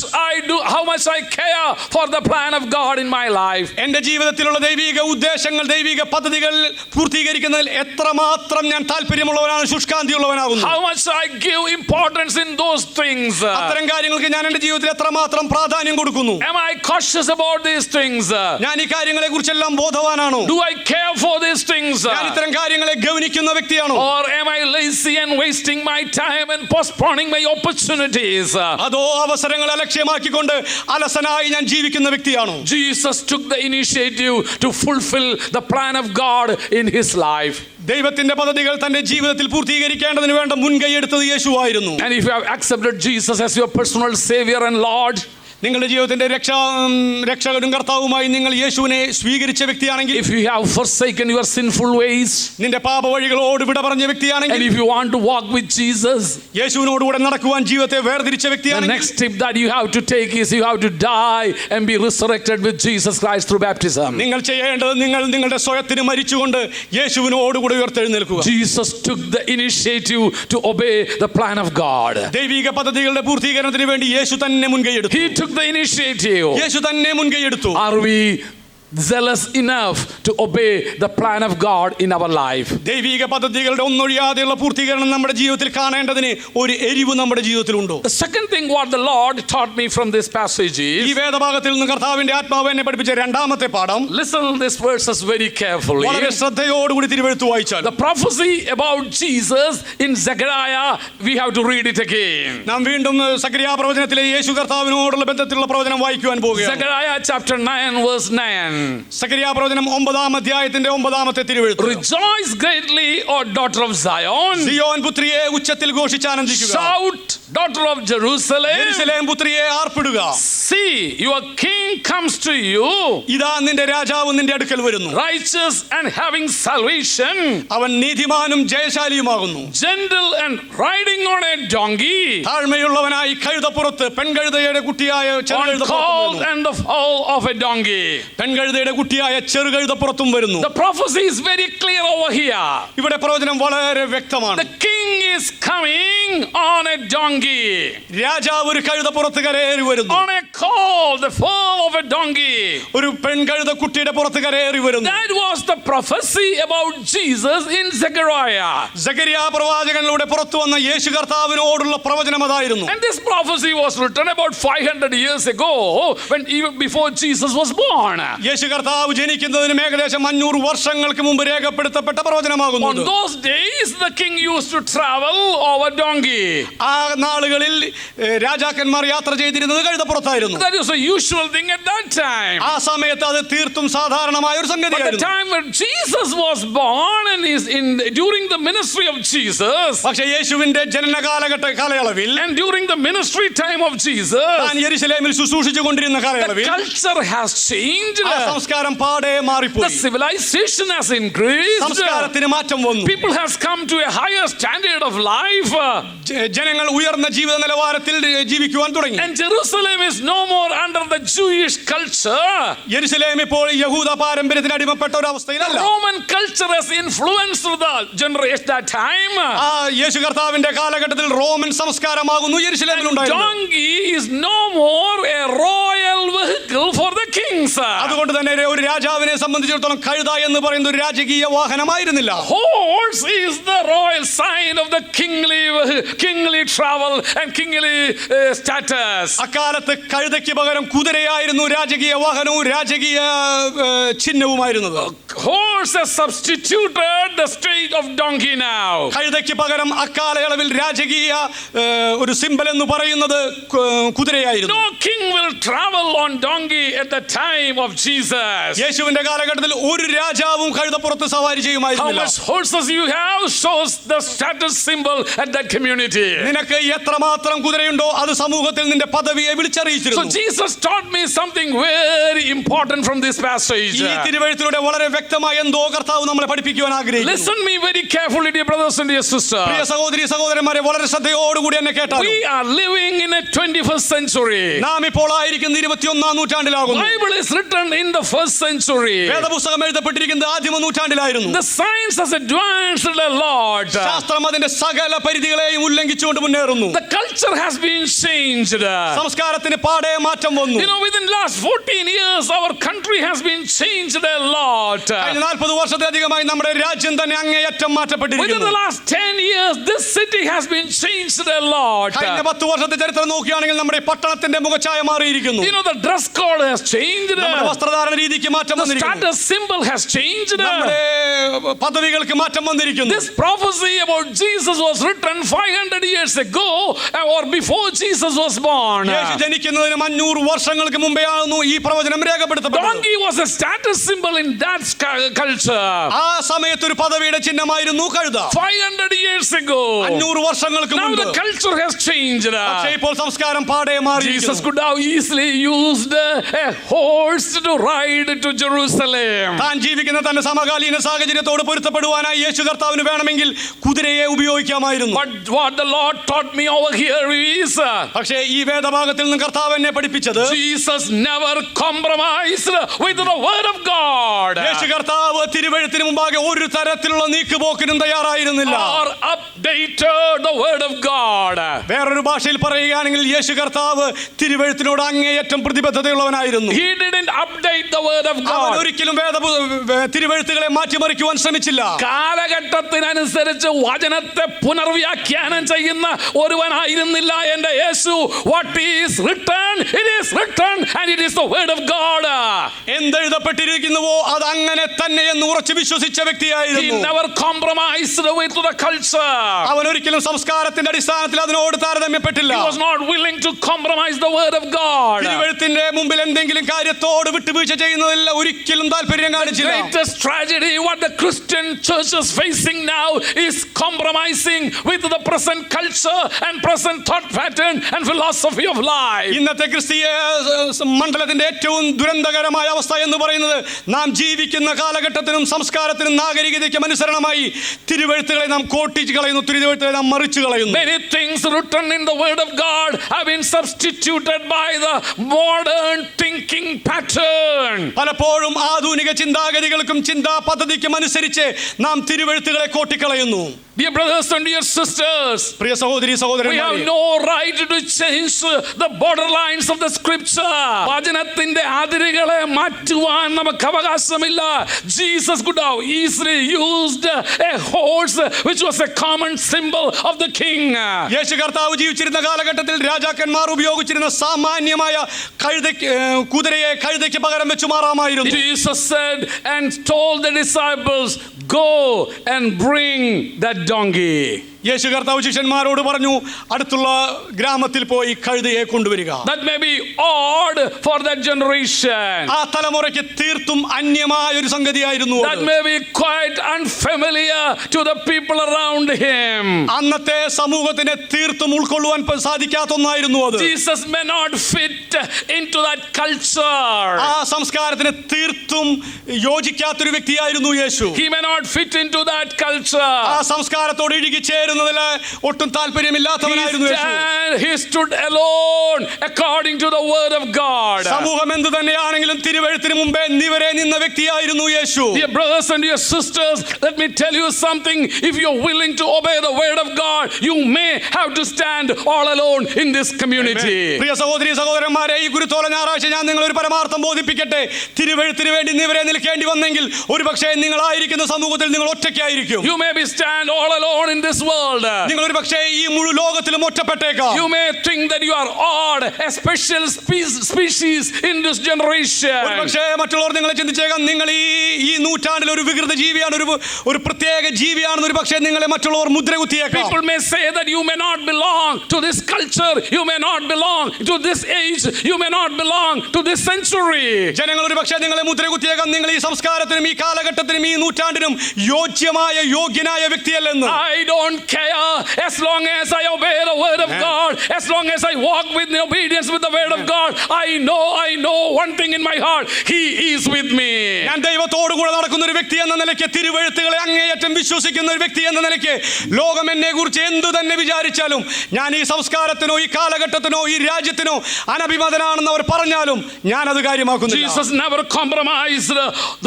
I care for the plan of God in my life. എന്റെ ജീവിതത്തിലുള്ള ദൈവിക ഉദ്ദേശങ്ങൾ, ദൈവിക പദ്ധതികൾ പൂർത്തീകരിക്കുന്നതിൽ എത്രമാത്രം ഞാൻ താല്പര്യമുള്ളവനാണ്, ശുഷ്കാന്തിയുള്ളവനാകുന്നു. How much I give importance in those things. അത്തരം കാര്യങ്ങൾക്ക് ഞാൻ എന്റെ ജീവിതത്തിൽ എത്രമാത്രം പ്രാധാന്യം കൊടുക്കുന്നു. Am I cautious about these things? ഞാൻ ഈ കാര്യങ്ങളെ കുറിച്ചെല്ലാം ബോധവാനാണോ? Do I care for these things? ഞാൻ ഇത്തരം കാര്യങ്ങളെ ഗൗനിക്കുന്ന വ്യക്തിയാണോ? Or am I lazy and wasting my time and postponing my opportunities? അതോ അവസരങ്ങൾ അലക്ഷ്യമാക്കിക്കൊണ്ട് അലസനായി ഞാൻ ജീവിക്കുന്ന വ്യക്തിയാണോ? Jesus took the initiative to fulfill the plan of God in his life. ദൈവത്തിന്റെ പദ്ധതികൾ തന്റെ ജീവിതത്തിൽ പൂർത്തീകരിക്കേണ്ടതിന് വേണ്ട മുൻകൈ എടുത്തത് യേശുവായിരുന്നു. And if you have accepted Jesus as your personal Savior and Lord, നിങ്ങളുടെ ജീവിതത്തിന്റെ രക്ഷകനും കർത്താവുമായി നിങ്ങൾ യേശുവിനെ സ്വീകരിച്ച വ്യക്തിയാണെങ്കിൽ, if you have forsaken your sinful ways, നിന്റെ പാപവഴികളോട് വിട പറഞ്ഞ വ്യക്തിയാണെങ്കിൽ, and if you want to walk with Jesus, യേശുവിനോടുകൂടെ നടക്കുവാൻ ജീവിതത്തെ വേർതിരിച്ച the വ്യക്തിയാണെങ്കിൽ, next step that you have to take is you have to die and be resurrected with Jesus Christ through baptism. നിങ്ങൾ ചെയ്യേണ്ടത് നിങ്ങളുടെ സ്വയത്തിന് മരിച്ചുകൊണ്ട് യേശുവിനോടുകൂടെ ഉയർത്തെഴുന്നേൽക്കുക. Jesus took the initiative to obey the plan of God. ദൈവിക പദ്ധതികളുടെ പൂർത്തീകരണത്തിന് വേണ്ടി യേശു തന്നെ മുൻകൈ എടുത്തു. He took the initiative. യേശു തന്നെ മുൻകൈ എടുത്തു. Are we zealous enough to obey the plan of God in our life? ദൈവിക പദ്ധതികളുടെ ഒന്നൊഴിയാതെയുള്ള പൂർത്തീകരണം നമ്മുടെ ജീവിതത്തിൽ കാണേണ്ടതിന് ഒരു എരിവ് നമ്മുടെ ജീവിതത്തിലുണ്ടോ? The second thing what the Lord taught me from this passage ഈ is, വേദഭാഗത്തിൽ നിന്ന് കർത്താവിന്റെ ആത്മാവ് എന്നെ പഠിപ്പിച്ച രണ്ടാമത്തെ പാഠം, listen to these verses very carefully. വളരെ ശ്രദ്ധയോടുകൂടി തിരുവെഴുത്ത് വായിച്ചാൽ, The prophecy about Jesus in Zechariah, we have to read it again. നാം വീണ്ടും സക്കറിയാ പ്രവചനത്തിലെ യേശു കർത്താവിനോടുള്ള ബന്ധത്തിലുള്ള പ്രവചനം വായിക്കുവാൻ പോകുകയാണ്. Zechariah chapter 9 verse 9. സക്കറിയാ പ്രവചനം 9-ാം അധ്യായത്തിന്റെ 9-ാമത്തെ തിരുവെഴുത്ത്. Rejoice greatly, O daughter of Zion. Zion പുത്രിയെ ഉച്ചത്തിൽ ഘോഷിച്ചാനന്ദിക്കുക. Shout, daughter of Jerusalem. യെരൂശലേം പുത്രിയെ ആർപ്പിടുക. See, your king comes to you, ഇതാ നിന്റെ രാജാവ് നിന്റെ അടുക്കൽ വരുന്നു. righteous and having salvation, അവൻ നീതിമാനും ജയശാലിയുമാകുന്നു. gentle and riding on a donkey, താഴ്മയുള്ളവനായി കഴുതപ്പുറത്ത്, പെൺകഴുതയുടെ കുട്ടിയായ on ചെറുകഴുതപ്പുറത്തും colt വരുന്നു. and the foal of a donkey. പെൺകഴുതയുടെ കുട്ടിയായ ചെറുകഴുതപ്പുറത്തും വരുന്നു. The prophecy is very clear over here. ഇവിടെ പ്രവചനം വളരെ വ്യക്തമാണ്. The king is coming on a donkey, രാജാവ് ഒരു കഴുതപ്പുറത്ത് കരയേറി വരുന്നു. on a colt, the foal of a donkey. ഒരു പെൺകഴുത കുട്ടിയുടെ പുറത്ത് കരയേറി വരുന്നു. That was the prophecy about Jesus in Zechariah. സക്കറിയാ പ്രവാചകനിലൂടെ പുറത്തു വന്ന യേശു കർത്താവിനോടുള്ള പ്രവചനം അതായിരുന്നു. And this prophecy was written about 500 years ago, when even before Jesus was born. യേശു കർത്താവ് ജനിക്കുന്നതിന് ഏകദേശം 500 വർഷങ്ങൾക്ക് മുമ്പ് രേഖപ്പെടുത്തപ്പെട്ട പ്രവചനമാകുന്നു. On those days the king used to travel over donkey. donkey. ആ നാളുകളിൽ രാജാക്കന്മാർ യാത്ര ചെയ്തിരുന്നത് കഴുതപ്പുറത്തായിരുന്നു. That is a usual thing at that time. ആ സമയത്ത് അത് തീർത്തും സാധാരണമായ ഒരു But the സംഗതിയായിരുന്നു. time when Jesus was born and during the ministry of Jesus, പക്ഷേ യേശുവിന്റെ ജനന കാലയളവിൽ and during the ministry time of Jesus, താൻ യെരുശലേമിൽ ശുശ്രൂഷിച്ചു കൊണ്ടിരുന്ന the കാലയളവിൽ culture has changed. ആ സംസ്കാരം പാടെ The മാറിപ്പോയി. civilization has increased. സംസ്കാരത്തിന് മാറ്റം വന്നു. People has come to a higher standard of life. ജനങ്ങൾ ഉയർന്ന ജീവിത നിലവാരത്തിൽ ജീവിക്കുവാൻ തുടങ്ങി. And Jerusalem is no more under the Jewish culture. യെരുശലേം ഇപ്പോൾ യഹൂദ പാരമ്പര്യത്തിന് അടിമപ്പെട്ട ഒരു അവസ്ഥയിലല്ല. Roman culture has influenced the generation that time. ആ യേശു കർത്താവിന്റെ കാലഘട്ടത്തിൽ റോമൻ സംസ്കാരമാകുന്നു യെരുശലേമിൽ ഉണ്ടായിരുന്നത്. Donkey is no more a royal vehicle for the kings. അതുകൊണ്ട് തന്നെ ഒരു രാജാവിനെ സംബന്ധിച്ചിടത്തോളം കഴുത എന്ന് പറയുന്ന ഒരു രാജകീയ വാഹനമായിരുന്നില്ല. Horse is the royal sign of the kingly travel and kingly status. അക്കാലത്ത് കഴുതയ്ക്ക് പകരം കുതിരയായിരുന്നു രാജകീയ വാഹനവും രാജകീയ ചിഹ്നവുമായിരുന്നത്. Horse has substituted the state of donkey now. കഴുതയ്ക്ക് പകരം അക്കാലയളവിൽ രാജകീയ ഒരു സിംബൽ എന്ന് പറയുന്നത് കുതിരയായിരുന്നു. No king will travel on donkey at the time of Jesus. യേശുവിന്റെ കാലഘട്ടത്തിൽ ഒരു രാജാവും കഴുതപ്പുറത്ത് സവാരി How ചെയ്യുമായിരുന്നില്ല. much horses you have shows the status symbol at that community. നിനക്ക് എത്രമാത്രം കുതിരയുണ്ടോ അത് സമൂഹത്തിൽ നിന്റെ പദവിയെ So വിളിച്ചറിയിച്ചിരുന്നു. Jesus taught me something very important from this passage. ഈ തിരുവെഴുത്തിലൂടെ വളരെ വ്യക്തമായി എന്തോ കർത്താവ് നമ്മളെ പഠിപ്പിക്കുവാൻ ആഗ്രഹിക്കുന്നു. Listen me very carefully, dear brothers and dear Priya sisters. സഹോദരി സഹോദരന്മാരെ വളരെ ശ്രദ്ധയോടുകൂടി എന്നെ കേട്ടാൽ We are living in a 21st century. നാം ഇപ്പോൾ ആയിരിക്കുന്ന 21-ാം നൂറ്റാണ്ടിലാകുന്നു. Bible is written in the 1st century. വേദപുസ്തകം എഴുതപ്പെട്ടിരിക്കുന്നത് ആദിമ നൂറ്റാണ്ടിലായിരുന്നു. The science has advanced a lot. ശാസ്ത്രം അതിന്റെ സകല പരിധികളെയും ഉല്ലംഘിച്ചുകൊണ്ട് മുന്നേറുന്നു. The culture has been changed. സംസ്കാരത്തിന് പാടെ മാറ്റം വന്നു. You know, within last 14 years, our country has been changed a lot. കഴിഞ്ഞ 40 വർഷത്തിലധികമായി നമ്മുടെ രാജ്യം തന്നെ അങ്ങേയറ്റം Within മാറ്റപ്പെട്ടിരിക്കുന്നു. the last 10 years, this city has been changed a lot. കഴിഞ്ഞ 10 വർഷത്തെ ചരിത്രം നോക്കുകയാണെങ്കിൽ നമ്മുടെ പട്ടണത്തിന്റെ മുഖച്ഛായ മാറിയിരിക്കുന്നു. You know, the dress code has changed. നമ്മുടെ വസ്ത്രധാരണ രീതിക്ക് മാറ്റം The വന്നിരിക്കുന്നു. status symbol has changed. നമ്മുടെ പദവികൾക്ക് മാറ്റം വന്നിരിക്കുന്നു. This prophecy about Jesus was written 500 years ago or before Jesus was born. യേശു ജനിക്കുന്നതിന് 500 വർഷങ്ങൾക്ക് മുമ്പെയായിരുന്നു ഈ പ്രവചനം രേഖപ്പെടുത്തപ്പെട്ടത്. Donkey was a status symbol in that culture. ആ സമയത്ത് ഒരു പദവിയുടെ ചിഹ്നമായിരുന്നു കഴുത. 500 years ago. 500 വർഷങ്ങൾക്ക് Now മുമ്പ്. the culture has changed. പക്ഷേ ഇപ്പോൾ സംസ്കാരം പാടെ മാറിയിരിക്കുന്നു. Jesus could have easily used a horse to ride to Jerusalem. താൻ ജീവിക്കുന്ന തന്റെ സമകാലീന സാഹചര്യത്തോട് പൊരുത്തപ്പെടുവാനായി യേശു കർത്താവിന് വേണമെങ്കിൽ കുതിരയെ ഉപയോഗിക്കാമായിരുന്നു. But what the Lord taught me over here is പക്ഷേ ഈ വേദഭാഗത്തിൽ നിന്ന് കർത്താവ് എന്നെ പഠിപ്പിച്ചത് Jesus never compromised with the word of God യേശു കർത്താവ് തിരുവെഴുത്തിന് മുമ്പാകെ ഒരു തരത്തിലുള്ള നീക്കുപോക്കിനും തയ്യാറായിരുന്നില്ല. or updated the word of God. വേറൊരു ഭാഷയിൽ പറയുകയാണെങ്കിൽ യേശു കർത്താവ് തിരുവെഴുത്തിനോട് അങ്ങേയറ്റം പ്രതിബദ്ധതയുള്ളവനായിരുന്നു. He didn't update the word of അവൻ God. ഒരിക്കലും തിരുവെഴുത്തുകളെ മാറ്റിമറിക്കുവാൻ ശ്രമിച്ചില്ല. കാലഘട്ടത്തിനനുസരിച്ച് വചനത്തെ പുനർവ്യാഖ്യാനം ചെയ്യുന്ന ഒരുവനായിരുന്നില്ല എന്റെ യേശു. What is written, it is written and it is the word of God. എന്തെഴുതപ്പെട്ടിരിക്കുന്നുവോ അത് അങ്ങനെ തന്നെ എന്ന് ഉറച്ചു വിശ്വസിച്ച He വ്യക്തിയായിരുന്നു. never compromised with the culture. അവൻ ഒരിക്കലും സംസ്കാരത്തിന്റെ അടിസ്ഥാനത്തിൽ അതിനോട് താരതമ്യപ്പെട്ടില്ല. He was not willing to compromise the word of God. തിരുവെഴുത്തിന്റെ മുമ്പിൽ എന്തെങ്കിലും കാര്യത്തോട് വിട്ടുവീഴ്ച ചെയ്യുന്നതിൽ ഒരിക്കലും താല്പര്യം കാണിച്ചില്ല. Greatest tragedy what the Christian church is facing now is compromising with the present culture and present thought pattern and philosophy of life. ഇന്നത്തെ ക്രിസ്തീയ മണ്ഡലത്തിന്റെ ഏറ്റവും ദുരന്തകരമായ അവസ്ഥ എന്ന് പറയുന്നത് നാം ജീവിക്കുന്ന കാലഘട്ടത്തിനും സംസ്കാരത്തിനും നാഗരികതയ്ക്കും അനുസരണമായി തിരുവെഴുത്തുകളെ നാം കോട്ടിച്ച് കളയുന്നു, തിരുവെഴുത്തുകളെ നാം മറിച്ചു കളയുന്നു. Many things written in the word of God have been substituted by the modern thinking pattern. പലപ്പോഴും ആധുനിക ചിന്താഗതികൾക്കും ചിന്താ പദ്ധതിക്കും അനുസരിച്ച് നാം തിരുവെഴുത്തുകളെ കോട്ടിക്കളയുന്നു. Dear brothers and dear sisters, പ്രിയ സഹോദരി we have സഹോദരന്മാരെ, no right to change the borderlines of the scripture. വചനത്തിന്റെ അതിരുകളെ മാറ്റുവാൻ നമുക്ക് അവകാശമില്ല. Jesus could have easily used a horse which was a common symbol of the king. യേശു കർത്താവ് ജീവിച്ചിരുന്ന കാലഘട്ടത്തിൽ രാജാക്കന്മാർ ഉപയോഗിച്ചിരുന്ന സാമാന്യമായ കുതിരയെ കഴുതയ്ക്ക് പകരം വെച്ചു മാറാമായിരുന്നു. Jesus said and told the disciples, go and bring that donkey. യേശു കർത്താവ് ശിഷ്യന്മാരോട് പറഞ്ഞു, അടുത്തുള്ള ഗ്രാമത്തിൽ പോയി കഴുതയെ കൊണ്ടുവരിക. That may be odd for that generation. ആ തലമുറയ്ക്ക് തീർത്തും അന്യമായ ഒരു സംഗതിയായിരുന്നു. That may be quite unfamiliar to the people around him. അന്നത്തെ സമൂഹത്തിന് തീർത്തും ഉൾക്കൊള്ളുവാൻ സാധിക്കാത്ത ഒന്നായിരുന്നു അത്. Jesus may not fit into that culture. ആ സംസ്കാരത്തിന് തീർത്തും യോജിക്കാത്തൊരു വ്യക്തിയായിരുന്നു യേശു. He may not fit into that culture. ആ സംസ്കാരത്തോട് ഇഴുകിച്ചേരുന്നതിൽ ഒട്ടും താല്പര്യമില്ലാത്തവനായിരുന്നു യേശു. He stood alone according to the word of God. സമൂഹം എന്തു തന്നെയാണെങ്കിലും തിരുവെഴുത്തിന് മുമ്പേ നിവരെ നിന്ന വ്യക്തിയായിരുന്നു യേശു. Dear brothers and dear sisters, let me tell you something. If you're willing to obey the word of God, you may have to stand all alone in this community. പ്രിയ സഹോദരി സഹോദരന്മാരെ, ഈ ഗുരുത്തോല ഞായറാഴ്ച ഞാൻ നിങ്ങളൊരു പരമാർത്ഥം ബോധിപ്പിക്കട്ടെ. തിരുവെഴുത്തിന് വേണ്ടി നിവരെ നിൽക്കേണ്ടി വന്നെങ്കിൽ ഒരുപക്ഷേ നിങ്ങളായിരിക്കുന്ന സമൂഹത്തിൽ നിങ്ങൾ ഒറ്റയ്ക്കായിരിക്കും. You may be stand all alone in this world. നിങ്ങൾ ഒരുപക്ഷേ ഈ മുഴു ലോകത്തിലും ഒറ്റപ്പെട്ടേക്കാം. You may think that you are odd, a special species in this generation. ഒരുപക്ഷേ മറ്റുള്ളവർ നിങ്ങളെ ചിന്തിച്ചേക്കാം, നിങ്ങൾ ഈ നൂറ്റാണ്ടിൽ ഒരു വികൃത ജീവിയാണ്, ഒരു പ്രത്യേക ജീവിയാണെന്ന് ഒരുപക്ഷേ നിങ്ങളെ മറ്റുള്ളവർ മുദ്ര കുത്തിയേക്കാം. People may say that you may not belong to this culture, you may not belong to this age, you may not belong to this century. ജനങ്ങൾ ഒരുപക്ഷേ നിങ്ങളെ മുദ്ര കുത്തിയേക്കാം, നിങ്ങൾ ഈ സംസ്കാരത്തിനും ഈ കാലഘട്ടത്തിനും ഈ നൂറ്റാണ്ടിനും യോഗ്യനായ വ്യക്തിയല്ലെന്ന്. I don't care as long as I obey the word of God, as long as I walk with obedience with the word of God. I know one thing in my heart, he is with me. ഞാൻ ദൈവത്തോടു കൂടെ നടക്കുന്ന ഒരു വ്യക്തി എന്ന നിലയ്ക്ക്, തിരുവെഴുത്തുകളെ അങ്ങേയറ്റം വിശ്വസിക്കുന്ന ഒരു വ്യക്തി എന്ന നിലയ്ക്ക്, ലോകം എന്നെ കുറിച്ച് എന്തു തന്നെ വിചാരിച്ചാലും, ഞാൻ ഈ സംസ്കാരത്തിനോ ഈ കാലഘട്ടത്തിനോ ഈ രാജ്യത്തിനോ അനഭിമതനാണെന്ന് അവർ പറഞ്ഞാലും ഞാൻ അത് കാര്യമാക്കുന്നില്ല. Jesus never compromised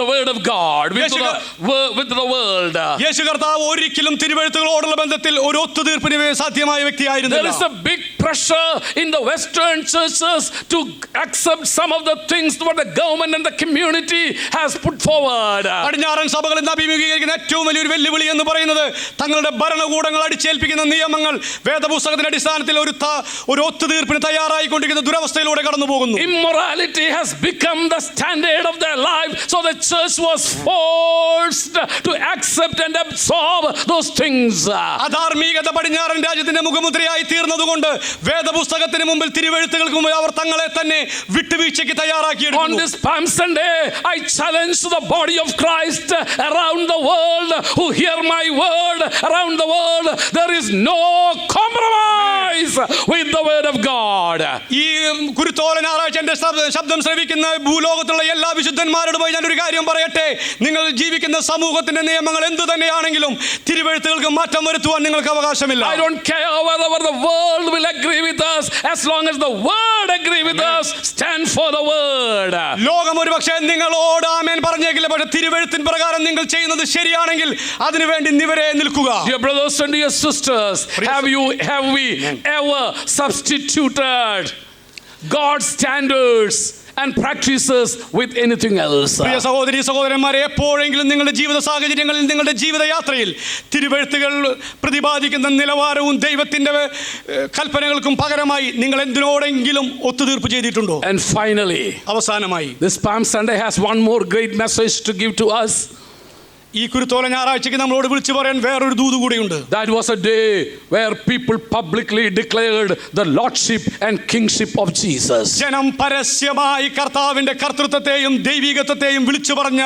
the word of God with the world. യേശു കർത്താവ് ഒരിക്കലും തിരുവെഴുത്തുകളോടുള്ള ബന്ധത്തിൽ ഒരു ഒത്തുതീർപ്പിന് സാധ്യമായ വ്യക്തിയായിരുന്നില്ല. There is a big pressure in the Western churches to accept some of the things what the government and the community has put forward. പടിഞ്ഞാറൻ സഭകൾ ഇന്ന് അഭിമുഖീകരിക്കുന്ന ഏറ്റവും വലിയൊരു വെല്ലുവിളി എന്ന് പറയുന്നത് തങ്ങളുടെ ഭരണകൂടങ്ങൾ അടിച്ചേൽപ്പിക്കുന്ന നിയമങ്ങൾ വേദപുസ്തകത്തിന്റെ അടിസ്ഥാനത്തിൽ ഒരു ഒത്തുതീർപ്പിന് തയ്യാറായിക്കൊണ്ടിരിക്കുന്ന ദുരവസ്ഥയിലൂടെ കടന്നു പോകുന്നു. Immorality has become the standard of their life, so the church was forced to accept and absorb those things. അധാർമികത പടിഞ്ഞാറൻ രാജ്യത്തിന്റെ മുഖമുദ്രയായി തീർന്നതുകൊണ്ട് വേദപുസ്തകത്തിന് മുമ്പിൽ തിരുവെഴുത്തുകൾക്ക് മുമ്പിൽ അവർ തങ്ങളെ തന്നെ വിട്ടുവീഴ്ചയ്ക്ക് തയ്യാറാക്കിയെടുക്കുന്നു. On this Palm Sunday, I challenge the body of Christ around the world who hear my word around the world. There is no compromise with the word of God. ഈ കുരുത്തോല ഞായറാഴ്ച എന്റെ ശബ്ദം ശ്രവിക്കുന്ന ഭൂലോകത്തുള്ള എല്ലാ വിശുദ്ധന്മാരോടുമായി ഞാൻ ഒരു കാര്യം പറയട്ടെ. നിങ്ങൾ ജീവിക്കുന്ന സമൂഹത്തിന്റെ നിയമങ്ങൾ എന്തു തന്നെയാണെങ്കിലും തിരുവെഴുത്തുകൾക്ക് മാറ്റം വരുത്തുവാൻ നിങ്ങൾക്ക് അവകാശമില്ല. I don't care whether the world will agree with us, as long as the word agree with us. Stand for the word. ലോകം ഒരുപക്ഷെ നിങ്ങളോട് ആമേൻ പറഞ്ഞേക്കില്ല, പക്ഷെ തിരുവെഴുത്തിൻ പ്രകാരം നിങ്ങൾ ചെയ്യുന്നത് ശരിയാണെങ്കിൽ അതിനുവേണ്ടി നിവരെ നിൽക്കുക. Dear brothers and dear sisters, have we ever substituted God's standards and practices with anything else? പ്രിയ സഹോദരി സഹോദരന്മാരെ, എപ്പോഴെങ്കിലും നിങ്ങളുടെ ജീവിത സാഹചര്യങ്ങളിൽ നിങ്ങളുടെ ജീവിതയാത്രയിൽ തിരുവെഴുത്തുകൾ പ്രതിപാദിക്കുന്ന നിലവാരവും ദൈവത്തിന്റെ കൽപ്പനകൾക്കും പകരമായി നിങ്ങൾ എന്തിനോടെങ്കിലും ഒത്തുതീർപ്പ് ചെയ്തിട്ടുണ്ടോ? And finally, അവസാനമായി, this Palm Sunday has one more great message to give to us. ഈ കുരുത്തോല ഞായറാഴ്ചയ്ക്ക് നമ്മളോട് വിളിച്ചു പറയാൻ വേറൊരു ദൂത് കൂടിയുണ്ട്. That was a day where people publicly declared the lordship and kingship of Jesus. ജനം പരസ്യമായി കർത്താവിന്റെ കർത്തൃത്വത്തെയും ദൈവികത്വത്തെയും വിളിച്ചു പറഞ്ഞ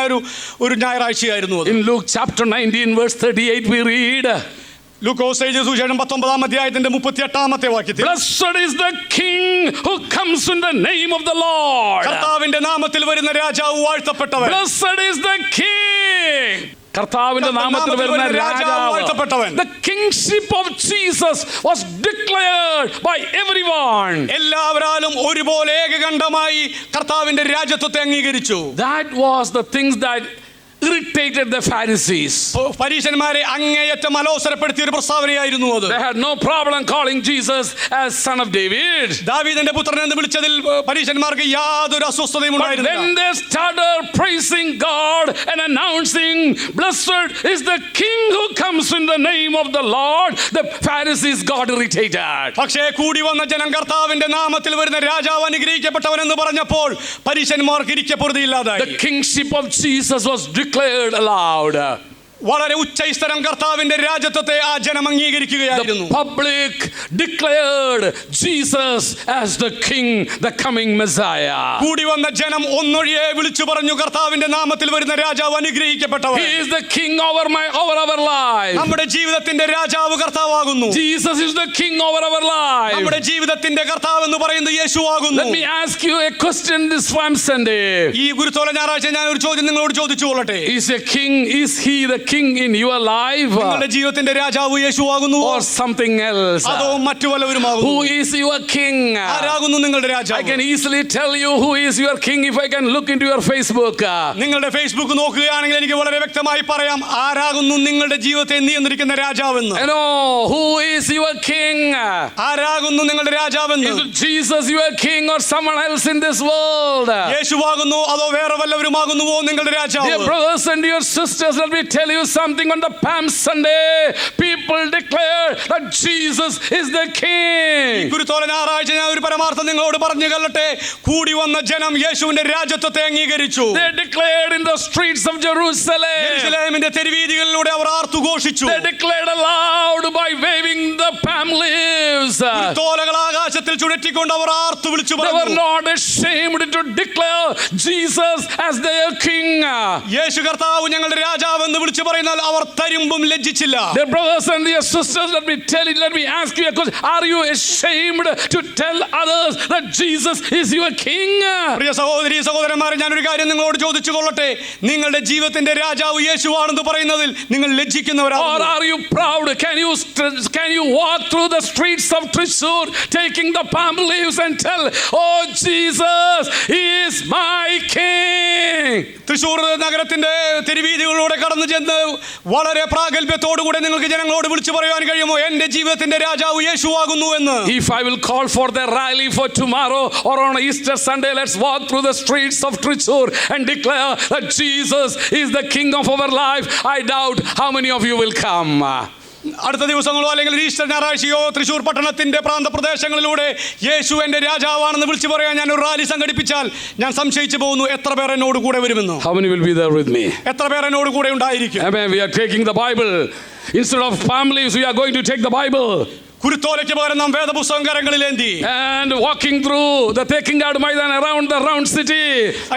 ഒരു ഞായറാഴ്ചയായിരുന്നു അത്. In Luke chapter 19 verse 38 we read, ലൂക്കോസ് എഴുതിയ സുവിശേഷം 19-ാം അധ്യായത്തിന്റെ 38-ാമത്തെ വാക്യത്തിൽ, Blessed is the king who comes in the name of the Lord. കർത്താവിന്റെ നാമത്തിൽ വരുന്ന രാജാവ് വാഴ്ത്തപ്പെട്ടവൻ. Blessed is the king. കർത്താവിന്റെ നാമത്തിൽ വരുന്ന രാജാവ് വാഴ്ത്തപ്പെട്ടവൻ. The kingship of Jesus was declared by everyone. എല്ലാവരാലും ഒരുപോലെ ഏകകണ്ഠമായി കർത്താവിന്റെ രാജത്വത്തെ അംഗീകരിച്ചു. That was the things that irritated the Pharisees. പരീശന്മാരെ അങ്ങേയറ്റം അലോസരപ്പെടുത്തിയ ഒരു പ്രസ്താവനയായിരുന്നു അത്. They had no problem calling Jesus as son of David. ദാവീദിന്റെ പുത്രൻ എന്ന് വിളിച്ചതിൽ പരീശന്മാർക്ക് യാതൊരു അസ്വസ്ഥതയും ഉണ്ടായിരുന്നില്ല. But when they started praising God and announcing, Blessed is the king who comes in the name of the Lord, the Pharisees got irritated. പക്ഷേ കൂടി വന്ന ജനം കർത്താവിന്റെ നാമത്തിൽ വരുന്ന രാജാവ് അനുഗ്രഹിക്കപ്പെട്ടവൻ എന്ന് പറഞ്ഞപ്പോൾ പരീശന്മാർക്ക് ഇരിക്കപ്പൊറുതിയില്ലാതായി. The kingship of Jesus was declared aloud. വളരെ ഉച്ചസ്ഥരം കർത്താവിന്റെ രാജത്വത്തെ ആ ജനം അംഗീകരിക്കുകയായിരുന്നു. The public declared Jesus as the king, the coming Messiah. കൂടി വന്ന ജനം ഒന്നൊഴിയെ വിളിച്ചു പറഞ്ഞു, കർത്താവിന്റെ നാമത്തിൽ വരുന്ന രാജാവ് അനുഗ്രഹിക്കപ്പെട്ടവൻ. He is the king over our life. നമ്മുടെ ജീവിതത്തിന്റെ രാജാവ് കർത്താവാകുന്നു. Jesus is the king over our life. നമ്മുടെ ജീവിതത്തിന്റെ കർത്താവ് എന്ന് പറയുന്നത് യേശുവാകുന്നു. Let me ask you a question this Palm Sunday. ഈ ഗുരുത്തോല ഞായറാഴ്ച ഞാൻ ഒരു ചോദ്യം നിങ്ങളോട് ചോദിച്ചു കൊള്ളട്ടെ. Is he the king in your life? നിങ്ങളുടെ ജീവിതത്തിന്റെ രാജാവ് യേശുവാകുന്നു or something else? അതോ മറ്റു വല്ലവരുമാകുന്നു? Who is your king? ആരാകുന്നു നിങ്ങളുടെ രാജാവ്? I can easily tell you who is your king if I can look into your Facebook. നിങ്ങളുടെ ഫേസ്ബുക്ക് നോക്കുകയാണെങ്കിൽ എനിക്ക് വളരെ വ്യക്തമായി പറയാം ആരാകുന്നു നിങ്ങളുടെ ജീവിതത്തെ നിയന്ത്രിക്കുന്ന രാജാവെന്ന്. Who is your king? ആരാകുന്നു നിങ്ങളുടെ രാജാവെന്ന്? Is Jesus your king or someone else in this world? യേശുവാകുന്നു അതോ വേറെ വല്ലവരുമാകുന്നുവോ നിങ്ങളുടെ രാജാവ്? Dear brothers and dear sisters, let me tell you something. On the Palm Sunday, people declare that Jesus is the king. ഗുരുത്തോല ഞായറാഴ്ച ഞാൻ ഒരു പരമാർത്ഥം നിങ്ങളോട് പറഞ്ഞു കൊള്ളട്ടെ. കൂടി വന്ന ജനം യേശുവിന്റെ രാജത്വത്തെ അംഗീകരിച്ചു. They declared in the streets of Jerusalem. യെരൂശലേമിന്റെ തെരുവീഥികളിലൂടെ അവർ ആർത്തുഘോഷിച്ചു. They declared aloud by waving the palm leaves. തോലകൾ ആകാശത്തിൽ ചുഴറ്റിക്കൊണ്ട് അവർ ആർത്തു വിളിച്ചു They were പറഞ്ഞു. not ashamed to declare Jesus as their king. യേശു കർത്താവ് ഞങ്ങളുടെ രാജാവ് എന്ന് വിളിച്ചു പറയുന്നാൽ അവർ തരുമ്പും ലജ്ജിച്ചില്ല. Dear brothers and dear sisters, let me ask you a question. Are you ashamed to tell others that Jesus is your king? പ്രിയ സഹോദരി സഹോദരന്മാരെ, ഞാനൊരു കാര്യം നിങ്ങളോട് ചോദിച്ചു കൊള്ളട്ടെ. നിങ്ങളുടെ ജീവിതത്തിന്റെ രാജാവ് യേശുവാണെന്ന് പറയുന്നതിൽ നിങ്ങൾ Or ലജ്ജിക്കുന്നവരാണോ? are you proud? Can you walk through the streets of Thrissur taking the palm leaves and tell, oh, Jesus is my king? Thrissur നഗരത്തിന്റെ തെരുവീഥികളിലൂടെ കടന്നു ചെന്ന് വളരെ പ്രാഗൽഭ്യത്തോടുകൂടെ നിങ്ങൾക്ക് ജനങ്ങളോട് വിളിച്ചു പറയാൻ കഴിയുമോ എന്റെ ജീവിതത്തിന്റെ രാജാവ് യേശുവാകുന്നു എന്ന്? If I will call for the rally for tomorrow or on Easter Sunday, let's walk through the streets of Thrissur and declare that Jesus is the king of our life. I doubt how many of you will come. അടുത്ത ദിവസങ്ങളോ അല്ലെങ്കിൽ Easter ഞായറാഴ്ചയോ Thrissur പട്ടണത്തിന്റെ പ്രാന്തപ്രദേശങ്ങളിലൂടെ യേശു എന്റെ രാജാവാണെന്ന് വിളിച്ചു പറയാൻ ഞാൻ ഒരു rally സംഘടിപ്പിച്ചാൽ ഞാൻ സംശയിച്ചു പോകുന്നു എത്ര പേർ എന്നോട് കൂടെ വരുമെന്ന്. How many will be there with me? എത്ര പേർ എന്നോട് കൂടെ ഉണ്ടായിരിക്കും? Amen. We are taking the Bible. Instead of palm leaves, we are going to take the Bible. കുരുത്തോലയ്ക്ക് പകരം നാം വേദപുസ്തകം കരങ്ങളിലേന്തി And walking through the Tekkingad Maidan around the round city.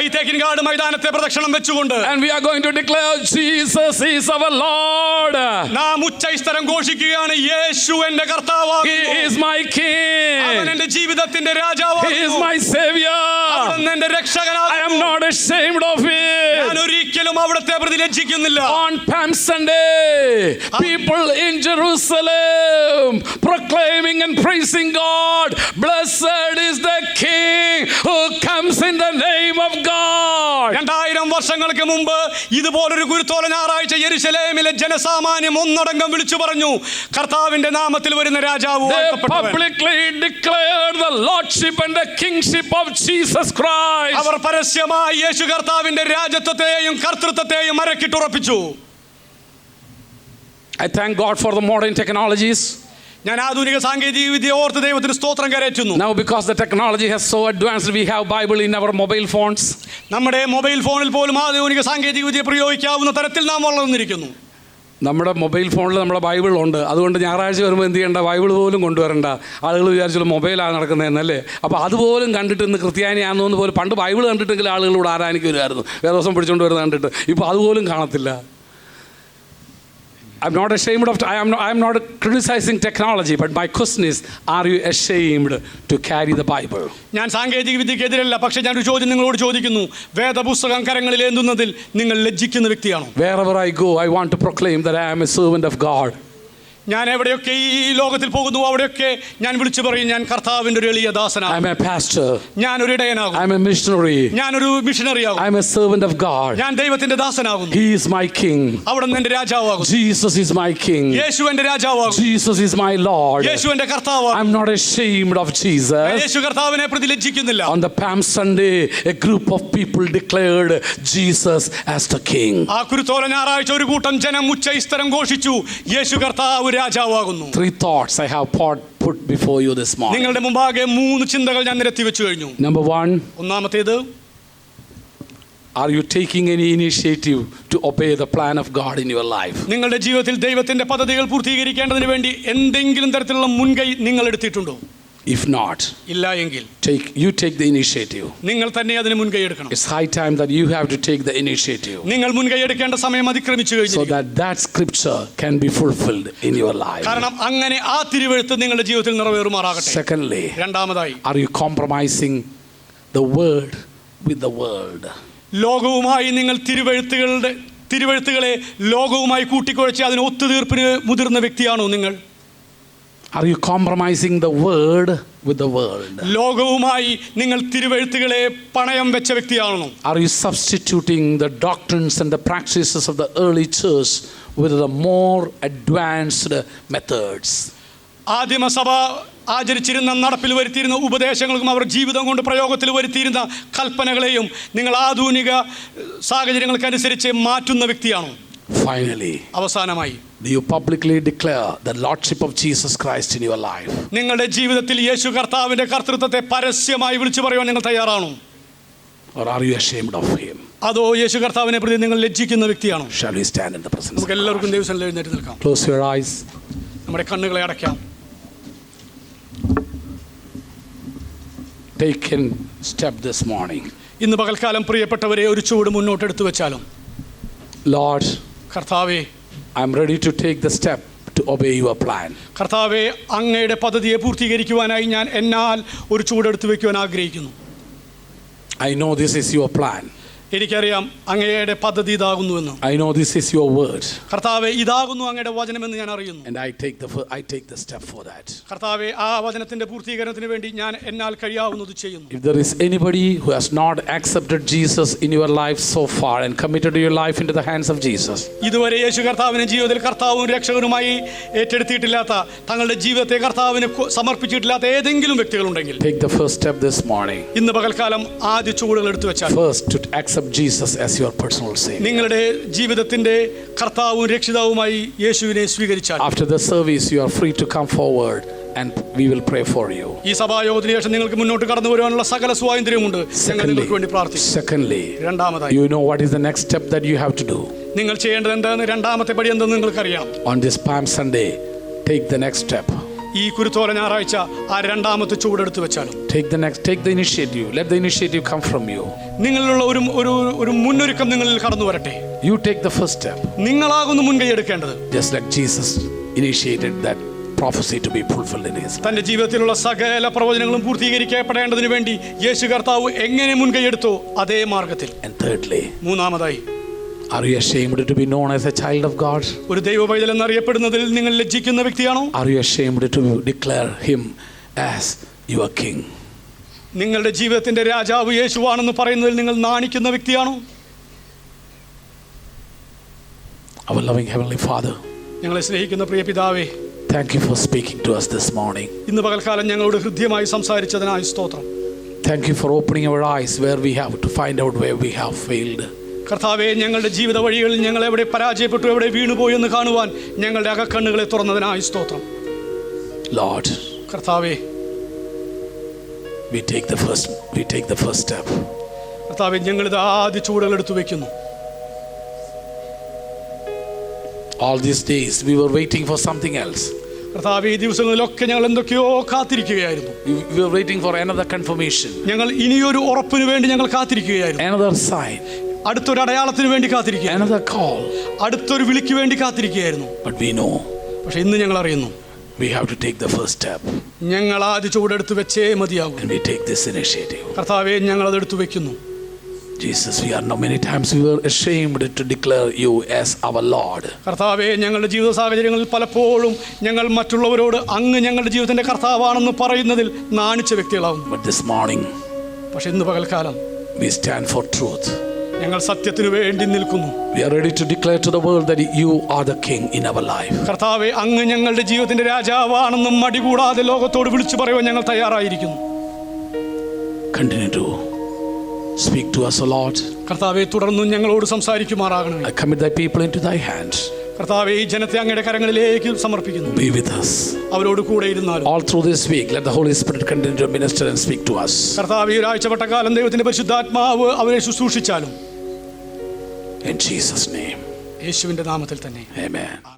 ഈ തേക്കിൻകാട് മൈതാനത്തെ പ്രദക്ഷിണം വെച്ചുകൊണ്ട് And we are going to declare Jesus is our Lord. നാം ഉച്ചസ്ഥരം ഘോഷിക്കുകയാണ് യേശു എന്റെ കർത്താവാകുന്നു. He is my king. അവൻ എന്റെ ജീവിതത്തിന്റെ രാജാവാകുന്നു. He is my savior. അവൻ എന്റെ I രക്ഷകനാകുന്നു. am not ashamed of ഞാൻ it. ഒരിക്കലും അവിടുത്തെ പ്രതി ലജ്ജിക്കുന്നില്ല. On Palm Sunday, people in Jerusalem proclaiming and praising God. Blessed is the King who comes in the name of God. 2000 വർഷങ്ങൾക്ക് മുമ്പ് ഇതുപോലൊരു ഗുരുത്തോല ഞായറാഴ്ച യെരുശലേമിലെ ജനസാമാന്യം ഒന്നടങ്കം വിളിച്ചു പറഞ്ഞു, കർത്താവിന്റെ നാമത്തിൽ വരുന്ന രാജാവ് They വാഴ്ത്തപ്പെട്ടവൻ. publicly declared the lordship and the kingship of Jesus Christ. അവർ പരസ്യമായി യേശു കർത്താവിന്റെ രാജത്വത്തെയും കർത്തൃത്വത്തെയും അരക്കിട്ടുറപ്പിച്ചു. I thank God for the modern technologies. ഞാൻ ആധുനിക സാങ്കേതിക വിദ്യ ഓർത്ത് ദൈവത്തിന് സ്തോത്രം കരയറ്റുന്നു. Now because the technology has so advanced, we have Bible in our mobile phones. നമ്മുടെ mobile ഫോണിൽ പോലും ആധുനിക സാങ്കേതിക വിദ്യ പ്രയോഗിക്കാവുന്ന തരത്തിൽ നാം വളർന്നിരിക്കുന്നു. നമ്മുടെ മൊബൈൽ ഫോണിൽ നമ്മുടെ ബൈബിളുണ്ട്. അതുകൊണ്ട് ഞായറാഴ്ച വരുമ്പോൾ എന്ത് ചെയ്യേണ്ട, ബൈബിൾ പോലും കൊണ്ടുവരണ്ട. ആളുകൾ വിചാരിച്ചുള്ള മൊബൈലാണ് നടക്കുന്നതെന്നല്ലേ. അപ്പോൾ അതുപോലും കണ്ടിട്ട് ഇന്ന് ക്രിസ്ത്യാനിയാണെന്ന് പോലും പണ്ട് ബൈബിൾ കണ്ടിട്ടെങ്കിൽ ആളുകളോട് ആരാനിക്ക് വരുമായിരുന്നു, വേദോസം പിടിച്ചുകൊണ്ട് വരുന്നത് കണ്ടിട്ട്. ഇപ്പോൾ അതുപോലും കാണത്തില്ല. I'm not ashamed of, I am not criticizing technology, but my question is, are you ashamed to carry the Bible? ഞാൻ സാങ്കേതിക വിദ്യക്കെതിരല്ല, പക്ഷെ ഞാനൊരു ചോദ്യം നിങ്ങളോട് ചോദിക്കുന്നു, വേദപുസ്തകം കരങ്ങളിൽ ഏന്തുന്നതിൽ നിങ്ങൾ ലജ്ജിക്കുന്ന വ്യക്തിയാണോ? Wherever I go, I want to proclaim that I am a servant of God. ഞാൻ എവിടെയൊക്കെ ഈ ലോകത്തിൽ പോകുന്നു അവിടെയൊക്കെ ഞാൻ വിളിച്ചു പറയും, ഞാൻ കർത്താവിന്റെ ഒരു എളിയ ദാസനാണ്. I'm a pastor. ഞാൻ ഒരു ഇടയനാകും. I'm a missionary. ഞാനൊരു മിഷണറി ആകും. I'm a servant of God. ഞാൻ ദൈവത്തിന്റെ ദാസനാകുന്നു. He is my king. അവിടുന്ന് എന്റെ രാജാവാകും. Jesus is my king. യേശു എന്റെ രാജാവാകും. Jesus is my Lord. യേശു എന്റെ കർത്താവാകും. I'm not ashamed of Jesus. യേശു കർത്താവിനെ പ്രതി ലജ്ജിക്കുന്നില്ല. On the Palm Sunday, a group of people declared Jesus as the king. ആ കുരുത്തോല ഞായറാഴ്ച ഒരു കൂട്ടം ജനം ഉച്ചസ്ഥരം ഘോഷിച്ചു, യേശു കർത്താവ് രാജാവാകുന്നു. 3 thoughts I have put before you this morning. നിങ്ങളുടെ മുമ്പാകെ 3 ചിന്തകൾ ഞാൻ നിരത്തി വെച്ചു കഴിഞ്ഞു. Number 1, ഒന്നാമത്തേത്, Are you taking any initiative to obey the plan of God in your life? നിങ്ങളുടെ ജീവിതത്തിൽ ദൈവത്തിന്റെ പദ്ധതികൾ പൂർത്തീകരിക്കേണ്ടതിന് വേണ്ടി എന്തെങ്കിലും തരത്തിലുള്ള മുൻകൈ നിങ്ങൾ എടുത്തിട്ടുണ്ടോ? If not, ഇല്ല എങ്കിൽ you take the initiative. നിങ്ങൾ തന്നെ അതിന് മുൻകൈ എടുക്കണം. It's high time that you have to take the initiative നിങ്ങൾ മുൻകൈ എടുക്കേണ്ട സമയം അതിക്രമിച്ചു കഴിഞ്ഞു. so that scripture can be fulfilled in your life. കാരണം അങ്ങനെ ആ തിരുവെഴുത്ത് നിങ്ങളുടെ ജീവിതത്തിൽ നിറവേറുമാറാകട്ടെ. Secondly, രണ്ടാമതായി, are you compromising the word with the world? ലോകവുമായി നിങ്ങൾ തിരുവെഴുത്തുകളെ ലോകവുമായി കൂട്ടിക്കുഴച്ച് അതിന് ഒത്തുതീർപ്പിന് മുതിർന്ന വ്യക്തിയാണോ നിങ്ങൾ? Are you compromising the word with the world? ലോകവുമായി നിങ്ങൾ തിരുവെഴുത്തുകളെ പണയം വെച്ച വ്യക്തിയാണോ? Are you substituting the doctrines and the practices of the early church with the more advanced methods? ആദിമസഭ ആചരിച്ചിരുന്ന നടപ്പിൽ വരുത്തിയിരുന്ന ഉപദേശങ്ങൾക്കും അവർ ജീവിതം കൊണ്ട് പ്രയോഗത്തിൽ വരുത്തിയിരുന്ന കൽപ്പനകളെയും നിങ്ങൾ ആധുനിക സാഹചര്യങ്ങൾക്കനുസരിച്ച് മാറ്റുന്ന വ്യക്തിയാണോ? Finally, അവസാനമായി, do you publicly declare the lordship of Jesus Christ in your life? നിങ്ങളുടെ ജീവിതത്തിൽ യേശു കർത്താവിന്റെ കർത്തൃത്വത്തെ പരസ്യമായി വിളിച്ചു പറയുവാൻ നിങ്ങൾ തയ്യാറാണോ? Or are you ashamed of him? അതോ യേശു കർത്താവിനെ പ്രതി നിങ്ങൾ ലജ്ജിക്കുന്ന വ്യക്തിയാണോ? Shall we stand in the presence of നമുക്ക് God? എല്ലാവർക്കും ദൈവസന്നിധിയിൽ എഴുന്നേറ്റ് നിൽക്കാം. Close your eyes. നമ്മുടെ കണ്ണുകളെ അടയ്ക്കാം. Take a step this morning. ഇന്ന് പകൽക്കാലം പ്രിയപ്പെട്ടവരെ ഒരു ചുവട് മുന്നോട്ട് എടുത്തു വെച്ചാലും. Lord, കർത്താവേ, I'm ready to take the step to obey your plan. കർത്താവേ, അങ്ങയുടെ പദ്ധതിയെ പൂർത്തീകരിക്കുവാനായി ഞാൻ എന്നാൽ ഒരു ചുവടെടുത്ത് വെക്കുവാൻ ആഗ്രഹിക്കുന്നു. I know this is your plan. എനിക്കറിയാം അങ്ങയുടെ പദ്ധതി ഇതാകുന്നുവെന്ന്. I know this is your word. കർത്താവേ, ഇതാകുന്നു അങ്ങയുടെ വചനമെന്ന് ഞാൻ അറിയുന്നു. And I take the step for that. കർത്താവേ, ആ വചനത്തിന്റെ പൂർത്തീകരണത്തിന് വേണ്ടി ഞാൻ എന്നാൽ കഴിയാവുന്നത് ചെയ്യുന്നു. If there is anybody who has not accepted Jesus in your life so far and committed your life into the hands of Jesus, ഇതുവരെ യേശു കർത്താവിനെ ജീവിതത്തിൽ കർത്താവും രക്ഷകനുമായി ഏറ്റെടുത്തിട്ടില്ലാത്ത, തങ്ങളുടെ ജീവിതത്തെ കർത്താവിന് സമർപ്പിച്ചിട്ടില്ലാത്ത ഏതെങ്കിലും വ്യക്തികളുണ്ടെങ്കിൽ take the first step this morning. ഇന്ന് പകൽക്കാലം ആദ്യ ചുവടുകൾ എടുത്തു വെച്ചാൽ. First, to accept Jesus as your personal Savior. നിങ്ങളുടെ ജീവിതത്തിന്റെ കർത്താവും രക്ഷിതാവുമായി യേശുവിനെ സ്വീകരിച്ചാൽ. After the service, you are free to come forward and we will pray for you. ഈ സഭായോഗത്തിന് ശേഷം നിങ്ങൾക്ക് മുന്നോട്ട് കടന്നു വരുവാനുള്ള സകല സ്വാതന്ത്ര്യമുണ്ട്. ഞങ്ങൾ നിങ്ങൾക്ക് വേണ്ടി പ്രാർത്ഥിക്കും. Secondly, രണ്ടാമതായി, you know what is the next step that you have to do. നിങ്ങൾ ചെയ്യേണ്ടത് എന്താണെന്ന്, രണ്ടാമത്തെ പടി എന്തെന്ന് നിങ്ങൾക്കറിയാം. On this Palm Sunday, take the next step. ഈ കുരുത്തോല ഞായറാഴ്ച ആ രണ്ടാമത്തെ ചുവടെടുത്ത് വെച്ചാലും. Take the initiative. Let the initiative come from you. നിങ്ങളിലുള്ള ഒരു മുന്നൊരുക്കം നിങ്ങളിൽ കടന്നു വരട്ടെ. You take the first step. നിങ്ങളാകുന്നു മുൻകൈ എടുക്കേണ്ടത്. Just like Jesus initiated that prophecy to be fulfilled in his life. തന്റെ ജീവിതത്തിലുള്ള സകല പ്രവചനങ്ങളും പൂർത്തീകരിക്കപ്പെടേണ്ടതിന് വേണ്ടി യേശു കർത്താവ് എങ്ങനെ മുൻകൈ എടുത്തോ അതേ മാർഗത്തിൽ. And thirdly, മൂന്നാമതായി, are you ashamed to be known as a child of God? ഒരു ദൈവ പൈതൽ എന്നറിയപ്പെടുന്നതിൽ നിങ്ങൾ ലജ്ജിക്കുന്ന വ്യക്തിയാണോ? Are you ashamed to declare him as your king? നിങ്ങളുടെ ജീവിതത്തിന്റെ രാജാവ് യേശുവാണെന്ന് പറയുന്നതിൽ നിങ്ങൾ നാണിക്കുന്ന വ്യക്തിയാണോ? Our loving heavenly Father, ഞങ്ങളെ സ്നേഹിക്കുന്ന പ്രിയ പിതാവേ, thank you for speaking to us this morning. ഇന്ന് പകൽക്കാലം ഞങ്ങളോട് ഹൃദ്യമായി സംസാരിച്ചതിനായി സ്തോത്രം. Thank you for opening our eyes where we have to find out where we have failed. കർത്താവേ, ഞങ്ങളുടെ ജീവിത വഴികളിൽ ഞങ്ങൾ എവിടെ പരാജയപ്പെട്ടു, എവിടെ വീണുപോയി എന്ന് കാണുവാൻ ഞങ്ങളുടെ അകക്കണ്ണുകളെ തുറന്നതിനായി സ്തോത്രം. Lord, കർത്താവേ, we take the first step. കർത്താവേ, ഞങ്ങളിത് ആദ്യ ചുവടുകൾ എടുത്തു വെക്കുന്നു. All these days we were waiting for something else. കർത്താവേ, ഈ ദിവസങ്ങളിലൊക്കെ ഞങ്ങൾ എന്തൊക്കെയോ കാത്തിരിക്കുകയായിരുന്നു. We were waiting for another confirmation. ഞങ്ങൾ ഇനിയൊരു ഉറപ്പിന് വേണ്ടി ഞങ്ങൾ കാത്തിരിക്കുകയായിരുന്നു. Another sign. അടുത്തൊരു അടയാളത്തിന് വേണ്ടി കാത്തിരിക്കുകയായിരുന്നു. Another call. അടുത്തൊരു വിളിക്ക് വേണ്ടി കാത്തിരിക്കുകയായിരുന്നു. But we know പക്ഷെ ഇന്ന് ഞങ്ങൾ അറിയുന്നു, we have to take the first step. ഞങ്ങൾ ആദ്യ ചുവടെടുത്ത് വെച്ചേ മതിയാകും. And we take this initiative. കർത്താവേ, ഞങ്ങൾ അതെടുത്തു വെക്കുന്നു. Jesus, we are now many times we were ashamed to declare you as our Lord. കർത്താവേ, ഞങ്ങളുടെ ജീവിത സാഹചര്യങ്ങളിൽ പലപ്പോഴും ഞങ്ങൾ മറ്റുള്ളവരോട് അങ്ങ് ഞങ്ങളുടെ ജീവിതത്തിന്റെ കർത്താവാണെന്ന് പറയുന്നതിൽ നാണിച്ച വ്യക്തികളാവുന്നു. But this morning, പക്ഷെ ഇന്ന് പകൽക്കാലം we stand for truth. ഞങ്ങൾ സത്യത്തിനു വേണ്ടി നിൽക്കുന്നു. We are ready to declare to the world that you are the King in our life. കർത്താവേ, അങ്ങ് ഞങ്ങളുടെ ജീവിതത്തിന്റെ രാജാവാണെന്ന് മടികൂടാതെ ലോകത്തോട് വിളിച്ചു പറയുവാൻ ഞങ്ങൾ തയ്യാറായിരിക്കുന്നു. Continue to speak to us, O Lord. കർത്താവേ, തുടർന്നും ഞങ്ങളോട് സംസാരിക്കുമാറാകണമേ. I commit thy people into thy hands. കർത്താവേ, ഈ ജനത്തെ അങ്ങയുടെ കരങ്ങളിലേക്ക് സമർപ്പിക്കുന്നു. Be with us. അവരോട് കൂടെ ഇരുന്നാലും. All through this week, let the Holy Spirit continue to minister and speak to us. കർത്താവേ, ഒരാഴ്ചപ്പെട്ട കാലം ദൈവത്തിന്റെ പരിശുദ്ധാത്മാവ് അവരെ ശുശ്രൂഷിച്ചാലും. In Jesus' name. യേശുവിൻ്റെ നാമത്തിൽ തന്നെ. Amen.